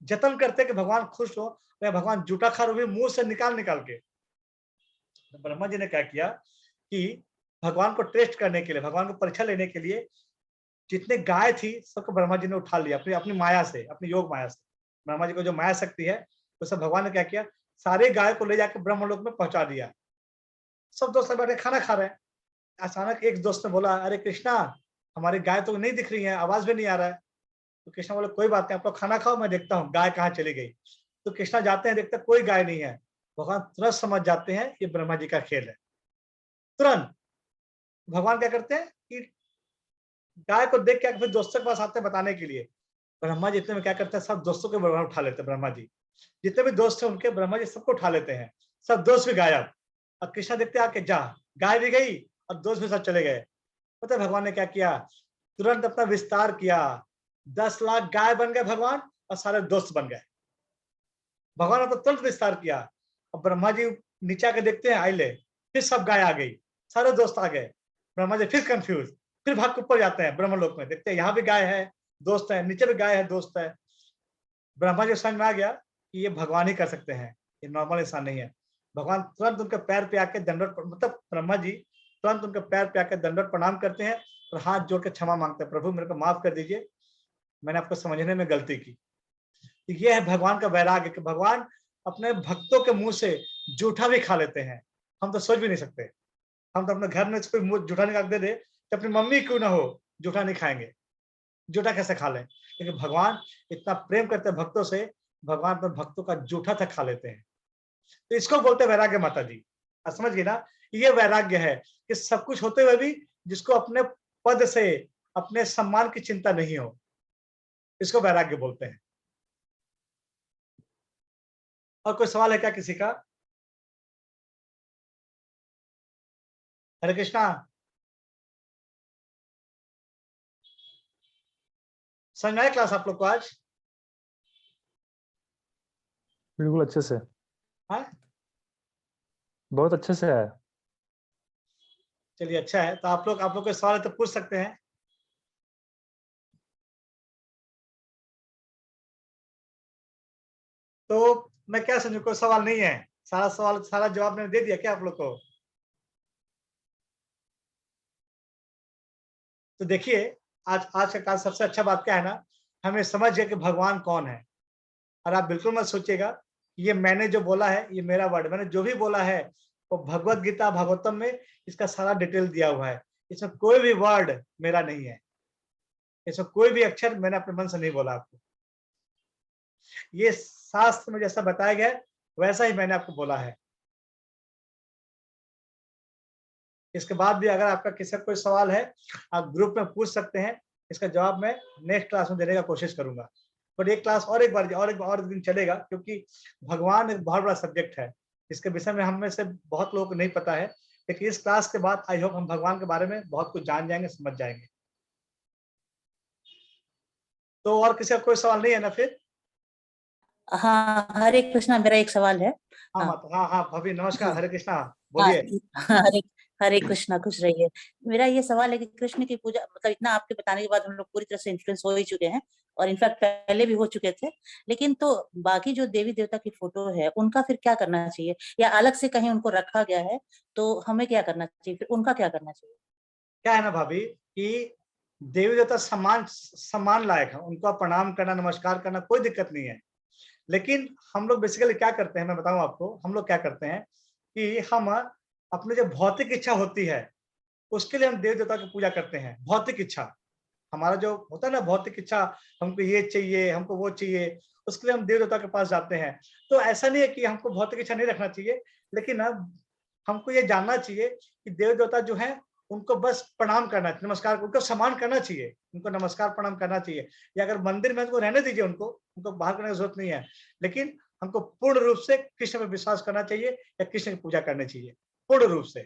जतन करते हैं कि भगवान खुश हो, या भगवान जूठा खा रहे मुंह से निकाल निकाल के। तो ब्रह्मा जी ने क्या किया कि भगवान को टेस्ट करने के लिए, भगवान को परीक्षा लेने के लिए जितने गाय थी सबको ब्रह्मा जी ने उठा लिया अपनी अपनी माया से, अपनी योग माया से। ब्रह्मा जी को जो माया शक्ति है, तो सब भगवान ने क्या किया, सारी गाय को ले जाकर ब्रह्मलोक में पहुंचा दिया। सब दोस्त बैठे खाना खा रहे हैं। अचानक एक दोस्त ने बोला, अरे कृष्णा, हमारी गाय तो नहीं दिख रही है, आवाज भी नहीं आ रहा है। तो कृष्णा बोले, कोई बात नहीं, आप लोग खाना खाओ, मैं देखता हूँ गाय कहाँ चली गई। तो कृष्णा जाते हैं, देखते कोई गाय नहीं है। भगवान तुरंत समझ जाते हैं ये ब्रह्मा जी का खेल है। तुरंत भगवान क्या करते हैं कि गाय को देख के फिर दोस्तों के पास आते हैं बताने के लिए। ब्रह्मा जी इतने में क्या करते हैं, सब दोस्तों के ब्रह्मा उठा लेते हैं। ब्रह्मा जी जितने भी दोस्त हैं उनके, ब्रह्मा जी सबको उठा लेते हैं। सब दोस्त भी गायब। और कृष्णा देखते आके, जा, गाय भी गई और दोस्त भी सब चले गए। पता है भगवान ने क्या किया, तुरंत अपना विस्तार किया। 10 लाख गाय बन गए भगवान, और सारे दोस्त बन गए। भगवान ने तो तुरंत विस्तार किया। और ब्रह्मा जी नीचे आके देखते हैं, आई ले, फिर सब गाय आ गई, सारे दोस्त आ गए। ब्रह्मा जी फिर कंफ्यूज, फिर भाग के ऊपर जाते हैं ब्रह्मलोक में, देखते हैं यहाँ भी गाय है, दोस्त है, नीचे भी गाय है, दोस्त है। ब्रह्मा जी समझ में आ गया कि ये भगवान ही कर सकते हैं, ये नॉर्मल इंसान नहीं है। भगवान तुरंत उनके पैर पे आके दंडवत, मतलब ब्रह्मा जी तुरंत उनके पैर पे आके दंडवत प्रणाम करते हैं और हाथ जोड़ के क्षमा मांगते हैं, प्रभु मेरे को माफ कर दीजिए, मैंने आपको समझने में गलती की। ये है भगवान का वैराग्य कि भगवान अपने भक्तों के मुंह से जूठा भी खा लेते हैं। हम तो सोच भी नहीं सकते। हम तो अपने घर में कोई जूठा निकाल दे दे, तो अपनी मम्मी क्यों ना हो, जूठा नहीं खाएंगे, जूठा कैसे खा लें। लेकिन भगवान इतना प्रेम करते हैं भक्तों से, भगवान अपने भक्तों का जूठा तक खा लेते हैं। तो इसको बोलते हैं वैराग्य, माता जी। आप समझ गए ना, ये वैराग्य है कि सब कुछ होते हुए भी जिसको अपने पद से, अपने सम्मान की चिंता नहीं हो, इसको वैराग्य बोलते हैं। और कोई सवाल है क्या किसी का? हरे कृष्णा। समझ में आया क्लास आप लोग को आज? बिल्कुल अच्छे से, हाँ, बहुत अच्छे से है। चलिए अच्छा है। तो आप लोग कोई सवाल है तो पूछ सकते हैं। तो मैं क्या समझू, कोई सवाल नहीं है? सारा सवाल, सारा जवाब मैंने दे दिया क्या आप लोग को? तो देखिए, आज का काज सबसे अच्छा बात क्या है ना, हमें समझ गए कि भगवान कौन है। और आप बिल्कुल मत सोचिएगा ये मैंने जो बोला है ये मेरा वर्ड, मैंने जो भी बोला है वो भगवत गीता भागवतम में इसका सारा डिटेल दिया हुआ है। इसमें कोई भी वर्ड मेरा नहीं है, इसमें कोई भी अक्षर मैंने अपने मन से नहीं बोला आपको। ये शास्त्र में जैसा बताया गया है वैसा ही मैंने आपको बोला है। इसके बाद भी अगर आपका किसी का कोई सवाल है, आप ग्रुप में पूछ सकते हैं। इसका जवाब मैं नेक्स्ट क्लास में देने का कोशिश करूंगा। बट एक क्लास और एक बार और एक दिन चलेगा, क्योंकि भगवान एक बहुत बड़ा सब्जेक्ट है। इसके विषय में हम में से बहुत लोगों को नहीं पता है, लेकिन इस क्लास के बाद आई होप हम भगवान के बारे में बहुत कुछ जान जाएंगे, समझ जाएंगे। तो और किसी का कोई सवाल नहीं है ना फिर? हाँ, हरे कृष्णा, मेरा एक सवाल है। हाँ हाँ। माता, हाँ हाँ भाभी, नमस्कार, हरे कृष्णा, हाँ, बोलिए। हरे हरे कृष्णा, खुश रहिए। मेरा ये सवाल है कि कृष्ण की पूजा, मतलब इतना आपके बताने के बाद हम लोग पूरी तरह से इन्फ्लुएंस हो ही चुके हैं, और इनफैक्ट पहले भी हो चुके थे। लेकिन तो बाकी जो देवी देवता की फोटो है उनका फिर क्या करना चाहिए, या अलग से कहीं उनको रखा गया है तो हमें क्या करना चाहिए, फिर उनका क्या करना चाहिए? क्या है ना भाभी कि देवी देवता सम्मान लायक है, उनको प्रणाम करना, नमस्कार करना कोई दिक्कत नहीं है। लेकिन हम लोग बेसिकली क्या करते हैं, मैं बताऊं आपको, हम लोग क्या करते हैं कि हम अपनी जो भौतिक इच्छा होती है उसके लिए हम देव देवता की पूजा करते हैं। भौतिक इच्छा, हमारा जो होता है ना भौतिक इच्छा, हमको ये चाहिए, हमको वो चाहिए, उसके लिए हम देव देवता के पास जाते हैं। तो ऐसा नहीं है कि हमको भौतिक इच्छा नहीं रखना चाहिए, लेकिन अब हमको ये जानना चाहिए कि देव देवता जो है उनको बस प्रणाम करना चाहिए, नमस्कार, उनको सम्मान करना चाहिए, उनको नमस्कार प्रणाम करना चाहिए। या अगर मंदिर में उनको रहने दीजिए, उनको बाहर करने की जरूरत नहीं है। लेकिन हमको पूर्ण रूप से कृष्ण पर विश्वास करना चाहिए या कृष्ण की पूजा करनी चाहिए पूर्ण रूप से।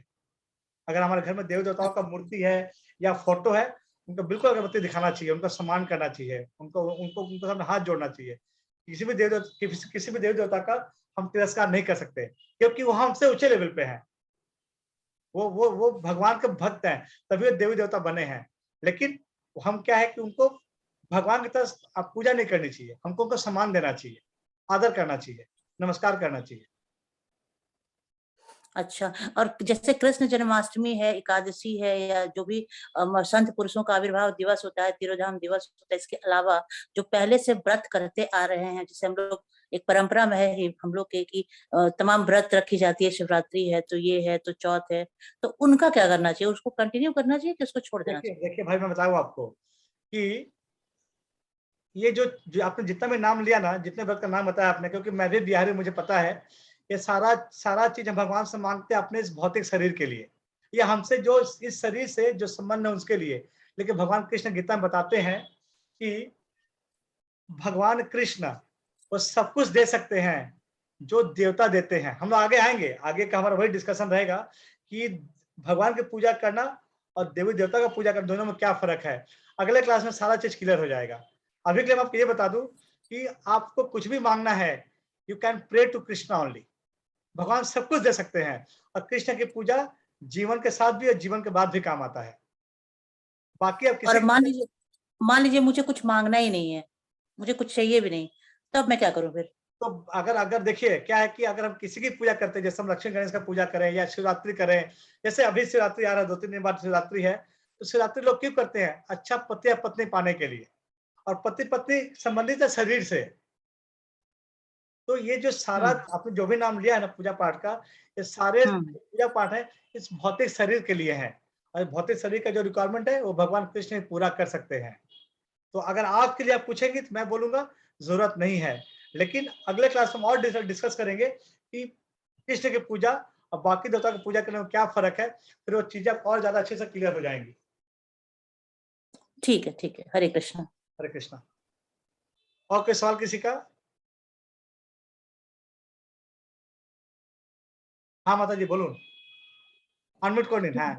अगर हमारे घर में देव देवताओं का मूर्ति है या फोटो है, उनको बिल्कुल अगरबत्ती दिखाना चाहिए, उनका सम्मान करना चाहिए, उनको सामने हाथ जोड़ना चाहिए। किसी भी देव देवता का हम तिरस्कार नहीं कर सकते, क्योंकि वो हमसे ऊंचे लेवल पे हैं। वो भगवान के भक्त हैं, तभी वो देवी देवता बने हैं। लेकिन हम क्या है कि उनको भगवान की तरह पूजा नहीं करनी चाहिए, हमको उनको सम्मान देना चाहिए, आदर करना चाहिए, नमस्कार करना चाहिए। अच्छा, और जैसे कृष्ण जन्माष्टमी है, एकादशी है, या जो भी संत पुरुषों का आविर्भाव दिवस होता है, तिरोधाम दिवस होता है, इसके अलावा जो पहले से व्रत करते आ रहे हैं, जैसे हम लोग एक परंपरा में है ही हम लोग के कि तमाम व्रत रखी जाती है, शिवरात्रि है तो ये है तो चौथ है, तो उनका क्या करना चाहिए? उसको कंटिन्यू करना चाहिए कि उसको छोड़ देना देखिए चाहिए? देखिए भाई, मैं बताऊँ आपको कि ये जो आपने जितना भी नाम लिया ना, जितने व्रत का नाम बताया आपने, क्योंकि मैं भी बिहारी, मुझे पता है ये सारा सारा चीज हम भगवान से मांगते हैं अपने इस भौतिक शरीर के लिए, ये हमसे जो इस शरीर से जो संबंध है उसके लिए। लेकिन भगवान कृष्ण गीता में बताते हैं कि भगवान कृष्ण वो सब कुछ दे सकते हैं जो देवता देते हैं। हम लोग आगे आएंगे, आगे का हमारा वही डिस्कशन रहेगा कि भगवान की पूजा करना और देवी देवता का पूजा करना दोनों में क्या फर्क है। अगले क्लास में सारा चीज क्लियर हो जाएगा। अभी के लिए मैं आपको ये बता दूं कि आपको कुछ भी मांगना है, you can pray to Krishna only. भगवान सब कुछ दे सकते हैं, और कृष्ण की पूजा जीवन के साथ भी और जीवन के बाद भी काम आता है। बाकी आप किसी और मान लीजिए मुझे कुछ मांगना ही नहीं है, मुझे कुछ चाहिए भी नहीं, तब मैं क्या करूं फिर? तो अगर देखिए क्या है कि अगर हम किसी की पूजा करते हैं, जैसे हम लक्ष्मी गणेश का पूजा करें या शिवरात्रि करें, जैसे अभी शिवरात्रि आ रहा है, 2-3 दिन बाद शिवरात्रि है, तो शिवरात्रि लोग क्यों करते हैं? अच्छा पति या पत्नी पाने के लिए, और पति पत्नी संबंधित है शरीर से। तो ये जो सारा आपने जो भी नाम लिया है ना पूजा पाठ का, ये सारे पूजा पाठ है इस भौतिक शरीर के लिए है, और भौतिक शरीर का जो रिक्वायरमेंट है वो भगवान कृष्ण पूरा कर सकते हैं। तो अगर आपके लिए आप पूछेंगे तो मैं बोलूंगा जरूरत नहीं है, लेकिन अगले क्लास में और डिस्कस करेंगे कि कृष्ण की पूजा और बाकी देवता की पूजा करने में क्या फर्क है, फिर वो चीजें और ज्यादा अच्छे से क्लियर हो जाएंगी। ठीक है, हरे कृष्णा। हरे कृष्णा। और कोई सवाल किसी का? हाँ माता जी बोलून, अनम्यूट कर নিন। হ্যাঁ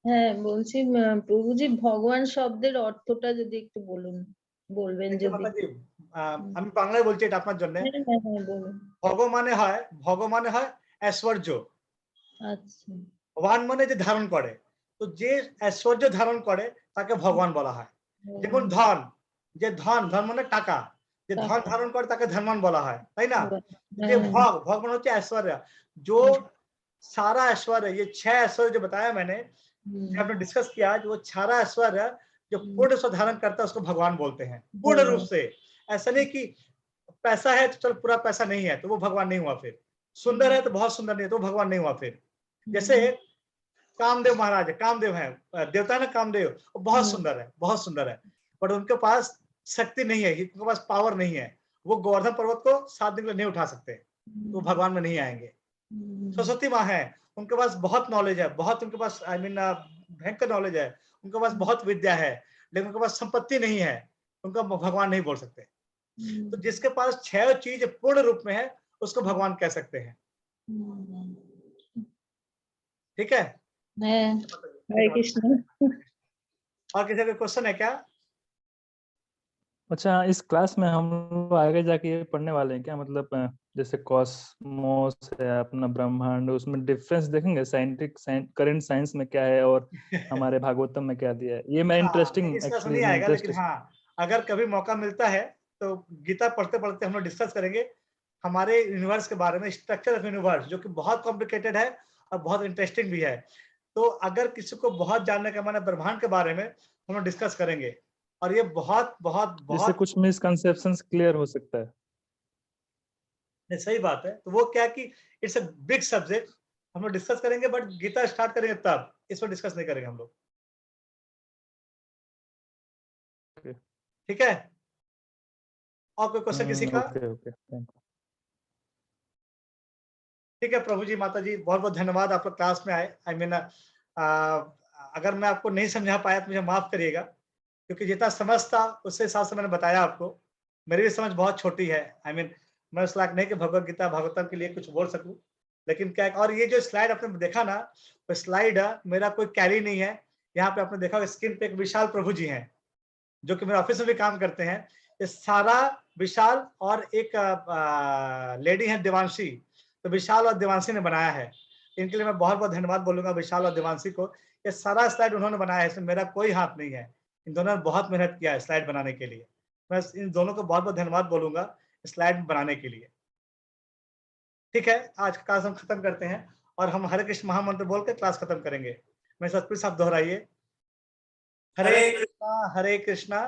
হ্যাঁ বলছি প্রভুজি ভগবান শব্দের অর্থটা যদি একটু বলবেন দেখুন যদি। মাতাজি, আমি বাংলায় বলছি এটা আপনার জন্য। হ্যাঁ বলুন। ভগ মানে হয় ঐশ্বর্য, আচ্ছা ওয়ান মানে যে ধারণ করে, তো যে ঐশ্বর্য ধারণ করে তাকে ভগবান বলা হয়। যেমন ধন, যে ধন মানে টাকা, যে ধন টাকা। ধারণ করে তাকে ধনবান বলা হয়, তাই না? যে হ্যাঁ ভগ মানে হচ্ছে ऐश्वर्य, जो सारा ऐश्वर्य, ये 6 ऐश्वर्य जो बताया मैंने, जो आपने डिस्कस किया, जो वो सारा ऐश्वर्य जो पूर्ण से धारण करता है उसको भगवान बोलते हैं, पूर्ण रूप से। ऐसा नहीं कि पैसा है तो चल पूरा पैसा नहीं है तो वो भगवान नहीं हुआ, फिर सुंदर है तो बहुत सुंदर नहीं है तो वो भगवान नहीं हुआ। फिर जैसे कामदेव महाराज है, कामदेव है देवता ना, कामदेव, वो बहुत सुंदर है, बहुत सुंदर है, बट उनके पास शक्ति नहीं है, उनके पास पावर नहीं है, वो गोवर्धन पर्वत को 7 दिन के लिए नहीं उठा सकते, तो भगवान में नहीं आएंगे। सरस्वती माँ है, उनके पास बहुत नॉलेज है, बहुत उनके पास भयंकर नॉलेज है, उनके पास बहुत विद्या है, लेकिन उनके पास संपत्ति नहीं है, उनका भगवान नहीं बोल सकते। तो जिसके पास 6 चीज पूर्ण रूप में है उसको भगवान कह सकते हैं। ठीक है? हरे कृष्ण। और किसी का क्वेश्चन है क्या? अच्छा, इस क्लास में हम लोग आगे जाके ये पढ़ने वाले हैं क्या, मतलब जैसे कॉस्मोस है अपना ब्रह्मांड, उसमें डिफरेंस देखेंगे साइंटिफिक करंट साइंस में क्या है और हमारे भागवतम में क्या दिया है? ये मैं इंटरेस्टिंग इस क्लास में एक्चुअली नहीं मैं आएगा, लेकिन इंटरेस्ट। हाँ अगर कभी मौका मिलता है तो गीता पढ़ते पढ़ते हम लोग डिस्कस करेंगे हमारे यूनिवर्स के बारे में, स्ट्रक्चर ऑफ यूनिवर्स, जो कि बहुत कॉम्प्लिकेटेड है और बहुत इंटरेस्टिंग भी है। तो अगर किसी को बहुत जानने का मन है ब्रह्मांड के बारे में, हम लोग डिस्कस करेंगे, और ये बहुत बहुत जिससे बहुत कुछ मिसकंसेप्शंस क्लियर हो सकता है। सही बात है। तो वो क्या कि इट्स अ बिग सब्जेक्ट, हम लोग डिस्कस करेंगे, बट गीता स्टार्ट करेंगे तब, इस पर डिस्कस नहीं करेंगे हम लोग। ठीक है? और कोई क्वेश्चन किसी का? Okay okay, thank you. ठीक है प्रभु जी, माता जी, बहुत बहुत धन्यवाद, आप लोग क्लास में आए। अगर मैं आपको नहीं समझा पाया तो मुझे माफ करिएगा, क्योंकि जितना समझ था उससे हिसाब से मैंने बताया आपको। मेरी भी समझ बहुत छोटी है, मैं उस लायक नहीं कि भगवत गीता भागवतम के लिए कुछ बोल सकूं, लेकिन क्या, और ये जो स्लाइड आपने देखा ना, वो स्लाइड मेरा कोई कैरी नहीं है। यहाँ पे आपने देखा स्क्रीन पे एक विशाल प्रभु जी हैं, जो कि मेरे ऑफिस में भी काम करते हैं। ये सारा विशाल और एक लेडी है देवांशी, तो विशाल और देवांशी ने बनाया है। इनके लिए मैं बहुत बहुत धन्यवाद बोलूंगा विशाल और देवांशी को। ये सारा स्लाइड उन्होंने बनाया है, इसमें मेरा कोई हाथ नहीं है। इन दोनों ने बहुत मेहनत किया है स्लाइड बनाने के लिए। मैं इन दोनों को बहुत बहुत धन्यवाद बोलूंगा स्लाइड बनाने के लिए। ठीक है, आज का क्लास हम खत्म करते हैं, और हम हरे कृष्ण महामंत्र बोल के क्लास खत्म करेंगे। मेरे साथ प्लीज आप दोहराइए, हरे कृष्णा हरे कृष्णा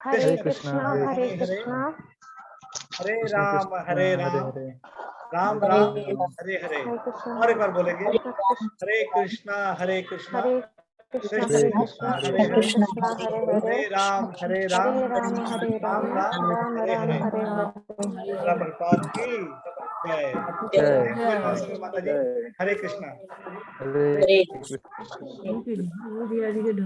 कृष्णा हरे कृष्णा हरे कृष्ण राम कृष्ण हरे हरे राम हरे राम हरे राम राम हरे हरे। और एक बार बोलेंगे, हरे कृष्णा कृष्ण हरे कृष्णा हरे हरे, कृष्ण हरे राम राम राम हरे हरे। प्रभुपाद की जय। जय थैंक यू वेरी मच माता जी। जय हरे कृष्णा। हरे Krishna. Thank you. Very good.